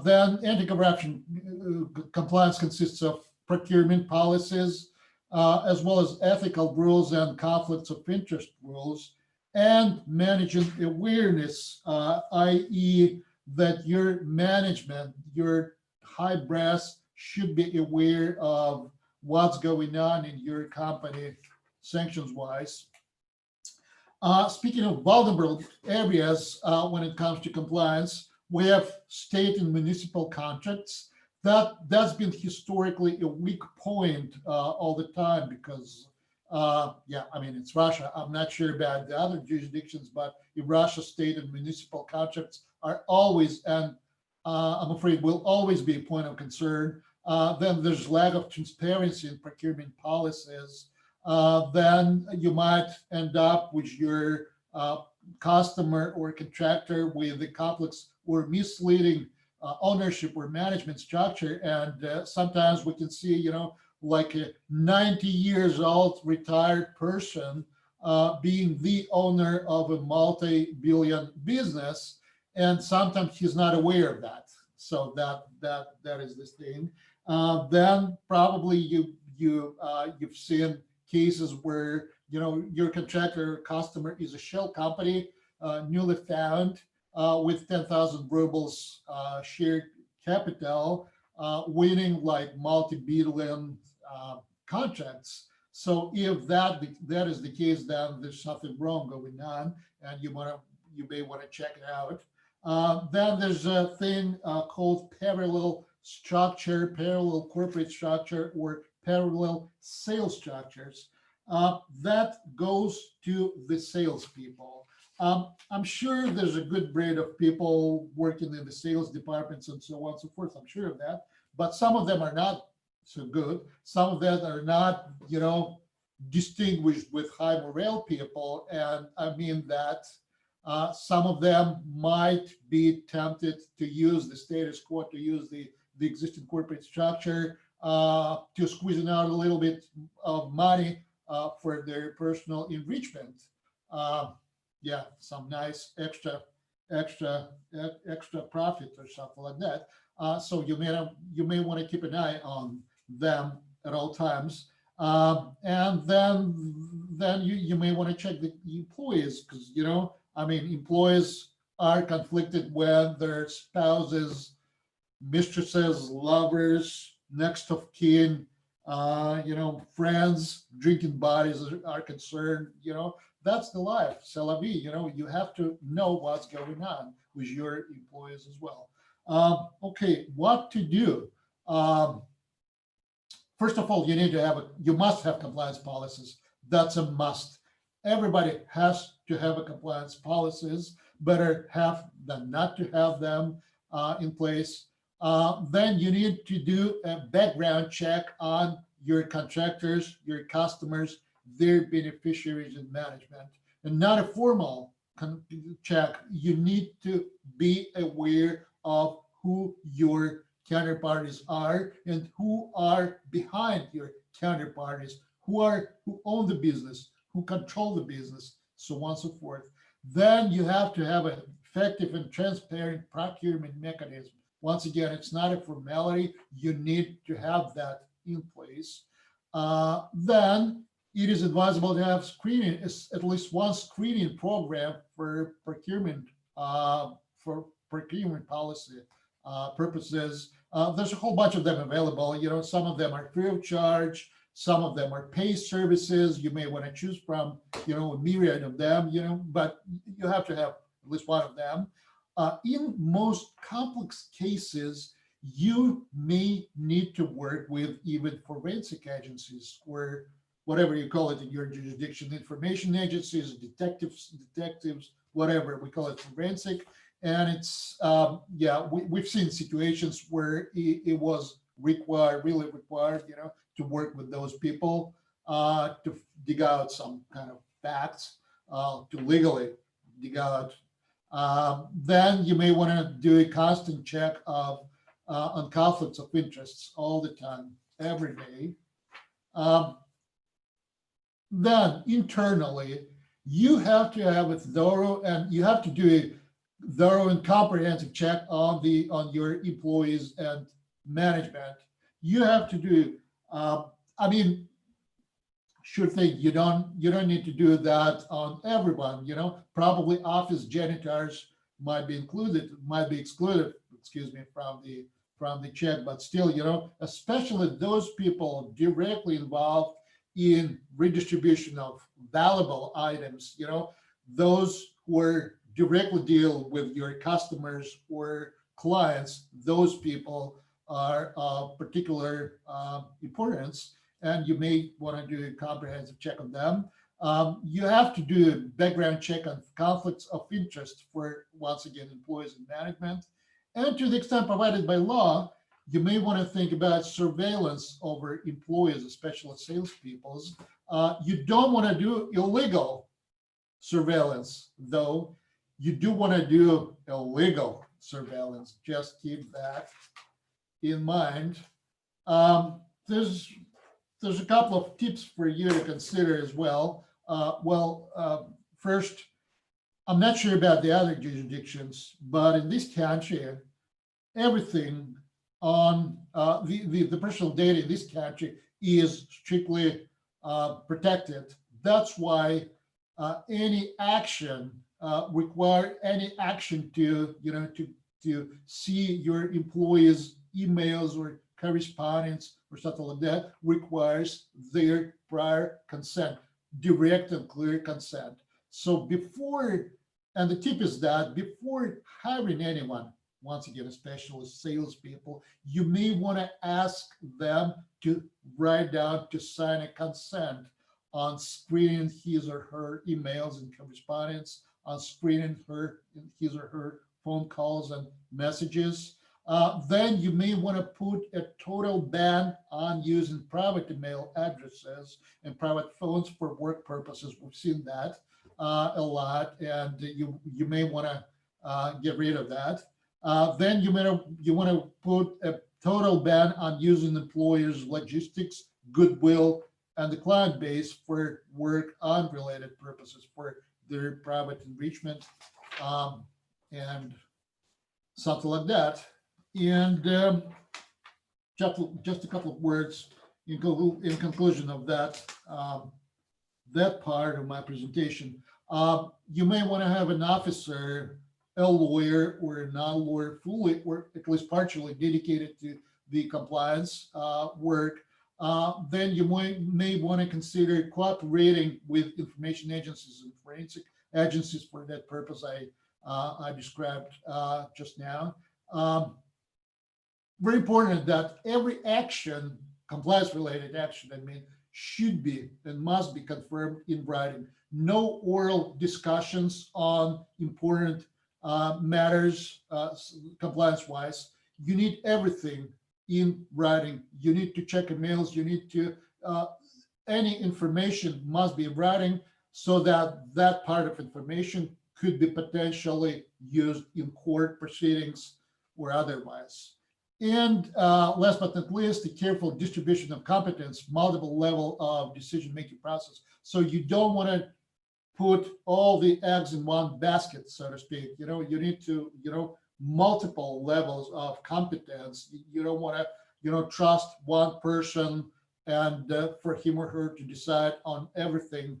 Then anti-corruption compliance consists of procurement policies, as well as ethical rules and conflicts of interest rules, and managing awareness, i.e. that your management, your high brass should be aware of what's going on in your company sanctions-wise. Speaking of vulnerable areas, when it comes to compliance, we have state and municipal contracts. That's been historically a weak point all the time, because Yeah, I mean, it's Russia. I'm not sure about the other jurisdictions, but in Russia, state and municipal contracts are always, and I'm afraid will always be a point of concern. Then there's lack of transparency in procurement policies. Then you might end up with your customer or contractor with a complex or misleading ownership or management structure. And sometimes we can see, you know, like a 90 years old retired person being the owner of a multi-billion business, and sometimes he's not aware of that. So that is this thing. Then probably you've seen cases where, you know, your contractor or customer is a shell company, newly found, with 10,000 rubles shared capital, winning like multi-billion contracts. So if that is the case, then there's something wrong going on, and you may want to check it out. Then there's a thing called parallel structure, parallel corporate structure, or parallel sales structures. That goes to the salespeople. I'm sure there's a good breed of people working in the sales departments and so on and so forth. I'm sure of that, but some of them are not so good. Some of them are not, you know, distinguished with high morale people. And I mean that some of them might be tempted to use the status quo, to use the existing corporate structure, to squeezing out a little bit of money for their personal enrichment. Yeah, some nice extra profit or something like that. So you may want to keep an eye on them at all times. And then you may want to check the employees, because, you know, I mean, employees are conflicted when their spouses, mistresses, lovers, next of kin, you know, friends, drinking buddies are concerned. You know, that's the life. C'est la vie. You know, you have to know what's going on with your employees as well. Okay, what to do? First of all, you must have compliance policies. That's a must. Everybody has to have a compliance policies. Better have than not to have them in place. Then you need to do a background check on your contractors, your customers, their beneficiaries and management, and not a formal check. You need to be aware of who your counterparties are and who are behind your counterparties, who own the business, who control the business, so on and so forth. Then you have to have an effective and transparent procurement mechanism. Once again, it's not a formality. You need to have that in place. Then it is advisable to have screening, at least one screening program for procurement policy purposes. There's a whole bunch of them available. You know, some of them are free of charge. Some of them are paid services. You may want to choose from, you know, a myriad of them, you know, but you have to have at least one of them. In most complex cases, you may need to work with even forensic agencies, or whatever you call it in your jurisdiction, information agencies, detectives, whatever we call it, forensic. And it's, yeah, we've seen situations where it was really required, you know, to work with those people to dig out some kind of facts, to legally dig out. Then you may want to do a constant check of on conflicts of interests all the time, every day. Then internally, you have to have a thorough, and you have to do a thorough and comprehensive check on your employees and management. You have to do, I mean, sure thing, you don't need to do that on everyone, you know. Probably office janitors might be excluded, excuse me, from the check, but still, you know, especially those people directly involved in redistribution of valuable items, you know, those who are directly deal with your customers or clients, those people are of particular importance. and you may want to do a comprehensive check on them. You have to do a background check on conflicts of interest for, once again, employees and management. And to the extent provided by law, you may want to think about surveillance over employees, especially salespeople. You don't want to do illegal surveillance, though. You do want to do illegal surveillance. Just keep that in mind. There's a couple of tips for you to consider as well. First, I'm not sure about the other jurisdictions, but in this country, everything on the personal data in this country is strictly protected. That's why any action to see your employees' emails or correspondence or something like that requires their prior consent, direct and clear consent. So before, and the tip is that before hiring anyone, once again, especially salespeople, you may want to ask them to write down, to sign a consent on screening his or her emails and correspondence, on screening his or her phone calls and messages. Then you may want to put a total ban on using private email addresses and private phones for work purposes. We've seen that a lot, and you may want to get rid of that. Then you want to put a total ban on using employers' logistics, goodwill, and the client base for work unrelated purposes, for their private enrichment and something like that. And just a couple of words in conclusion of that that part of my presentation. You may want to have an officer, a lawyer or a non-lawyer, fully or at least partially dedicated to the compliance work. Then you may want to consider cooperating with information agencies and forensic agencies for that purpose I described just now. Very important that every action, compliance-related action, should be and must be confirmed in writing. No oral discussions on important matters compliance-wise. You need everything in writing. You need to check emails. You need to, any information must be in writing so that that part of information could be potentially used in court proceedings or otherwise. And last but not least, the careful distribution of competence, multiple level of decision-making process. So you don't want to put all the eggs in one basket, so to speak. You need to, multiple levels of competence. You don't want to, trust one person and for him or her to decide on everything,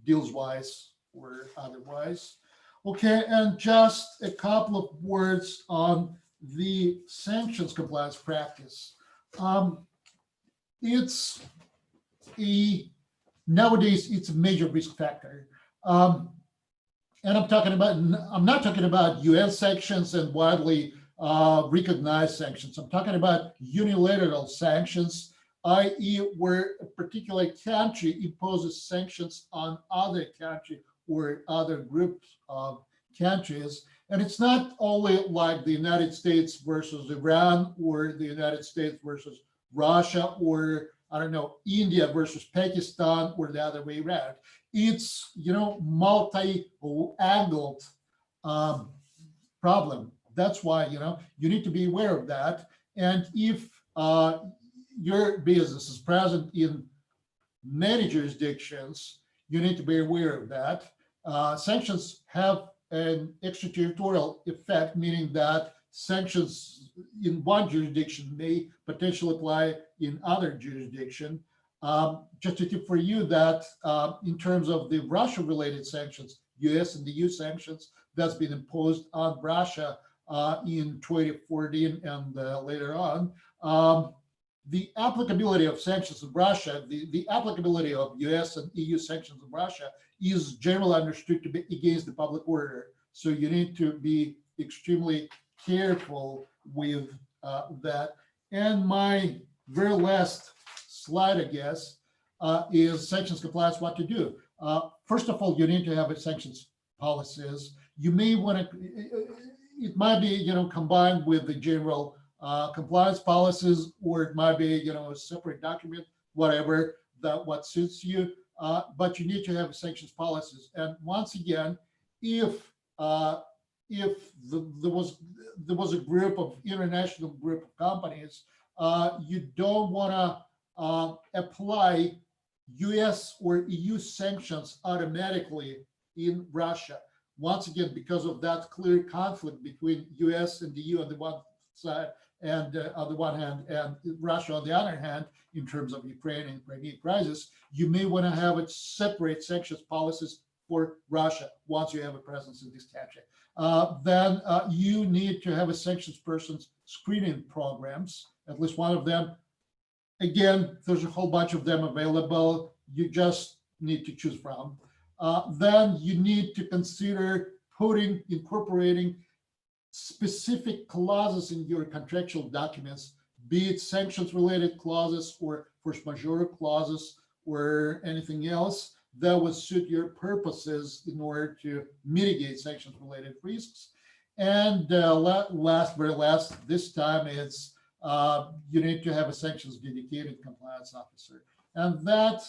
deals-wise or otherwise. Okay, and just a couple of words on the sanctions compliance practice. Nowadays, it's a major risk factor. And I'm not talking about UN sanctions and widely recognized sanctions. I'm talking about unilateral sanctions, i.e. where a particular country imposes sanctions on other country or other groups of countries. And it's not only like the United States versus Iran or the United States versus Russia or, I don't know, India versus Pakistan or the other way around. It's, multi-angled problem. That's why, you need to be aware of that. And if your business is present in many jurisdictions, you need to be aware of that. Sanctions have an extraterritorial effect, meaning that sanctions in one jurisdiction may potentially apply in other jurisdiction. Just a tip for you that in terms of the Russia-related sanctions, US and EU sanctions that's been imposed on Russia in 2014 and later on, the applicability of sanctions in Russia, the applicability of US and EU sanctions in Russia is generally understood to be against the public order. So you need to be extremely careful with that. And my very last slide, I guess, is sanctions compliance, what to do. First of all, you need to have a sanctions policies. You may want to, it might be, combined with the general compliance policies, or it might be, a separate document, whatever, what suits you. But you need to have sanctions policies. And once again, if there was a group of international group of companies, you don't want to apply US or EU sanctions automatically in Russia. Once again, because of that clear conflict between US and the EU on the one side, and on the one hand, and Russia on the other hand, in terms of Ukraine and Crimea crisis, you may want to have it separate sanctions policies for Russia once you have a presence in this country. Then you need to have a sanctions persons screening programs, at least one of them. Again, there's a whole bunch of them available. You just need to choose from. Then you need to consider incorporating specific clauses in your contractual documents, be it sanctions related clauses or force majeure clauses or anything else that would suit your purposes in order to mitigate sanctions related risks. And very last, this time it's you need to have a sanctions dedicated compliance officer. And that,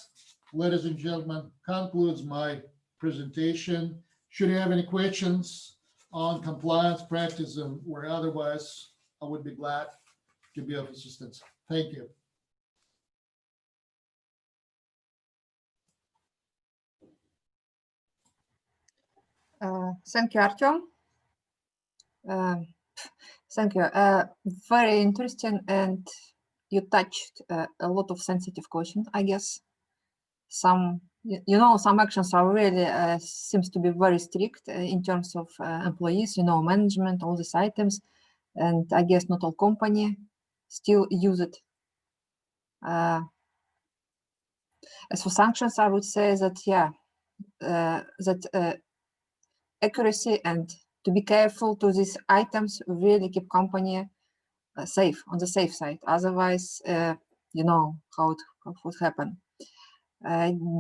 ladies and gentlemen, concludes my presentation. Should you have any questions on compliance practice or otherwise, I would be glad to be of assistance. Thank you. Thank you, Artem. Thank you. Very interesting, and you touched a lot of sensitive questions, I guess. Some actions are really seems to be very strict in terms of employees, management, all these items, and I guess not all company still use it. As for sanctions, I would say that accuracy and to be careful to these items really keep company safe, on the safe side. Otherwise, you know how it would happen.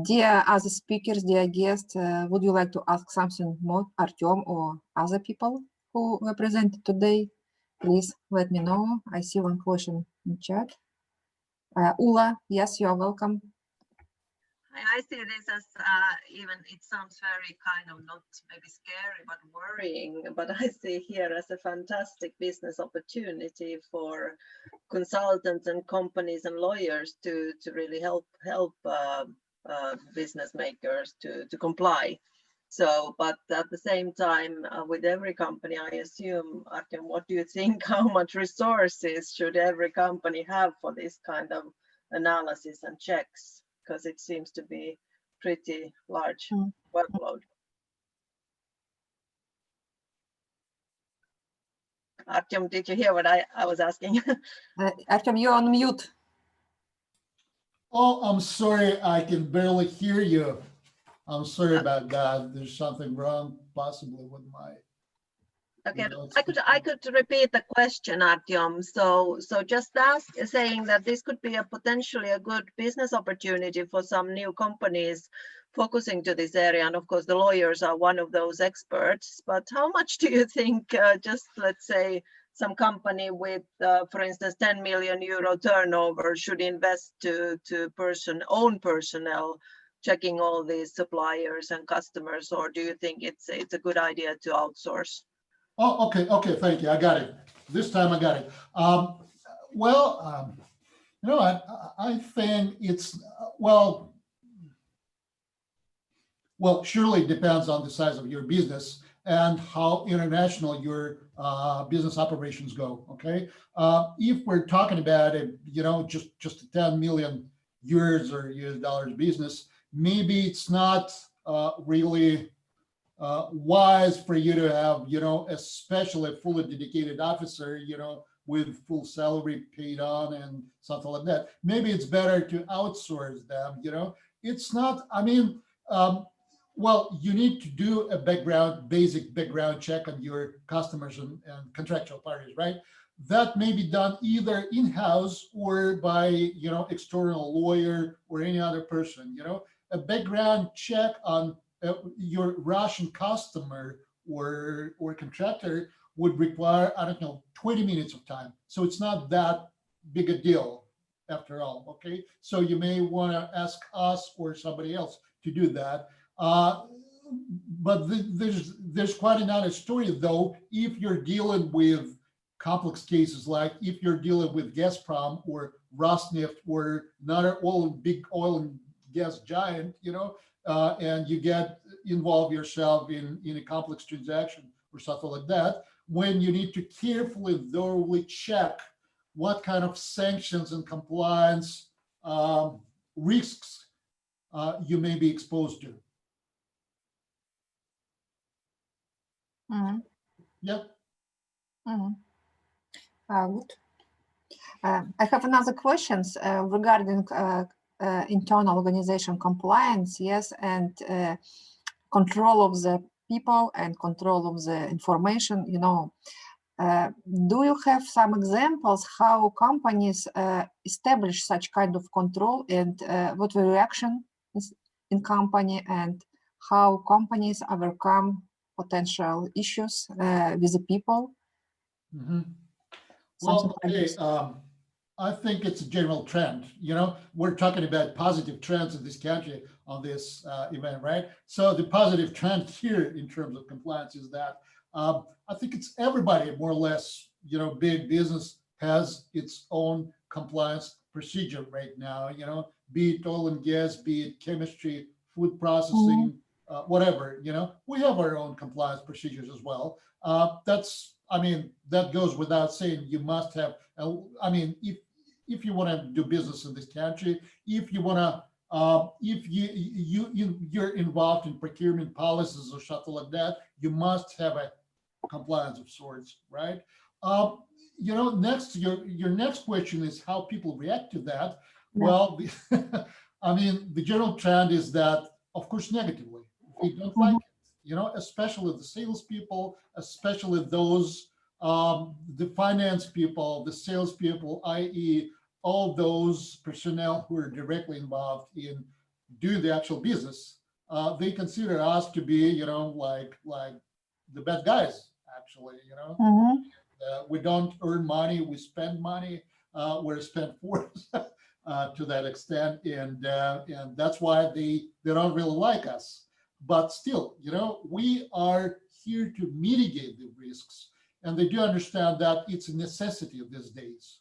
Dear other speakers, dear guests, would you like to ask something more, Artem or other people who were presented today? Please let me know. I see one question in chat. Ula, yes, you are welcome. I see this as even, it sounds very kind of not maybe scary, but worrying, but I see here as a fantastic business opportunity for consultants and companies and lawyers to really help business makers to comply. So, but at the same time, with every company, I assume, Artem, what do you think, how much resources should every company have for this kind of analysis and checks? Because it seems to be pretty large workload. Artem, did you hear what I was asking? Artem, you're on mute. Oh, I'm sorry, I can barely hear you. I'm sorry about that. There's something wrong possibly with my... Okay, I could repeat the question, Artem. So just saying that this could be potentially a good business opportunity for some new companies focusing to this area. And of course, the lawyers are one of those experts. But how much do you think, just let's say, some company with, for instance, 10 million euro turnover should invest to own personnel checking all these suppliers and customers? Or do you think it's a good idea to outsource? Oh, okay, thank you. I got it. This time I got it. I think it's, well, surely it depends on the size of your business and how international your business operations go, okay? If we're talking about just a 10 million euros or US dollars business, maybe it's not really wise for you to have, especially a fully dedicated officer, with full salary paid on and something like that. Maybe it's better to outsource them, It's not, well, you need to do a basic background check on your customers and contractual parties, right? that may be done either in-house or by, external lawyer or any other person. A background check on your Russian customer or contractor would require, I don't know, 20 minutes of time. So it's not that big a deal after all, okay? So you may want to ask us or somebody else to do that. But there's quite another story though, if you're dealing with complex cases, like if you're dealing with Gazprom or Rosneft or another big oil and gas giant, and you get involved yourself in a complex transaction or something like that, when you need to carefully, thoroughly check what kind of sanctions and compliance risks you may be exposed to. Mm-hmm. Yep. Mm-hmm. Good. I have another questions regarding internal organization compliance, yes, and control of the people and control of the information, do you have some examples how companies establish such kind of control, and what the reaction is in company, and how companies overcome potential issues with the people? Mm-hmm. Well, Like okay, I think it's a general trend. We're talking about positive trends in this country on this event, right? So the positive trend here in terms of compliance is that I think it's everybody more or less, big business has its own compliance procedure right now, be it oil and gas, be it chemistry, food processing, whatever, we have our own compliance procedures as well. That goes without saying. You must have, if you want to do business in this country, if you want to, if you're involved in procurement policies or something like that, you must have a compliance of sorts, right? Next, your next question is how people react to that. Yeah. Well, the general trend is that, of course, negatively. They don't like it, especially the salespeople, especially those, the finance people, the salespeople, i.e., all those personnel who are directly involved in doing the actual business. They consider us to be, like the bad guys, actually, we don't earn money, we spend money, we're spent for to that extent, and that's why they don't really like us. But still, we are here to mitigate the risks, and they do understand that it's a necessity these days.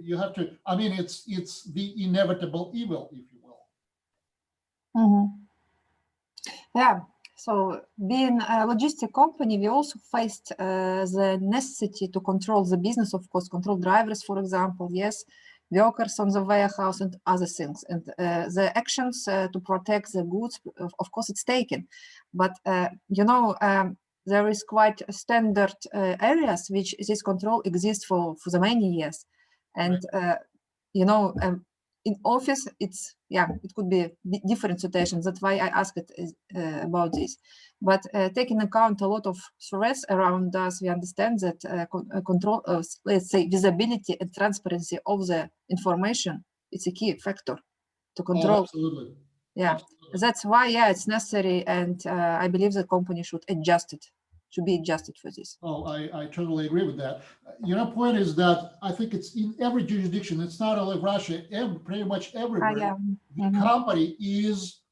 You have to, it's the inevitable evil, if you will. Yeah. So being a logistic company, we also faced the necessity to control the business, of course, control drivers, for example, yes, workers on the warehouse and other things. And the actions to protect the goods, of course, it's taken. But, there is quite standard areas which this control exists for the many years. And, in office, it could be different situations. That's why I asked about this. But taking account a lot of threats around us, we understand that control, let's say, visibility and transparency of the information, it's a key factor to control. Oh, absolutely. Yeah, absolutely. That's why, it's necessary. And I believe the company should adjust it, to be adjusted for this. Oh, I totally agree with that. Point is that I think it's in every jurisdiction. It's not only Russia, pretty much everywhere. The company is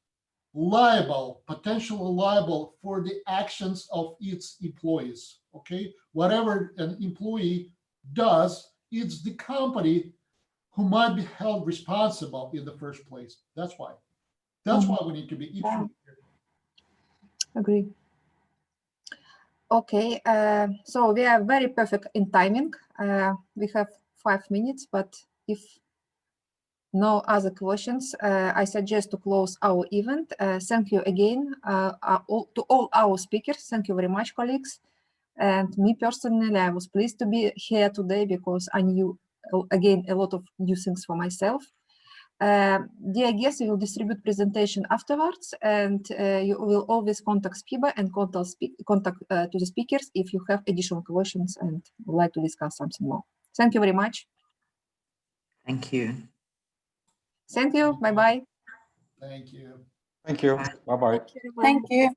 liable, potentially liable for the actions of its employees. Okay, whatever an employee does, it's the company who might be held responsible in the first place. That's why. That's why we need to be extra. Agree. Okay, so we are very perfect in timing. We have 5 minutes, but if no other questions, I suggest to close our event. Thank you again to all our speakers. Thank you very much, colleagues. And me personally, I was pleased to be here today because I knew, again, a lot of new things for myself. Dear guests, we will distribute presentation afterwards, and you will always contact SPIBA and contact to the speakers if you have additional questions and would like to discuss something more. Thank you very much. Thank you. Thank you. Bye-bye. Thank you. Thank you. Bye-bye. Thank you.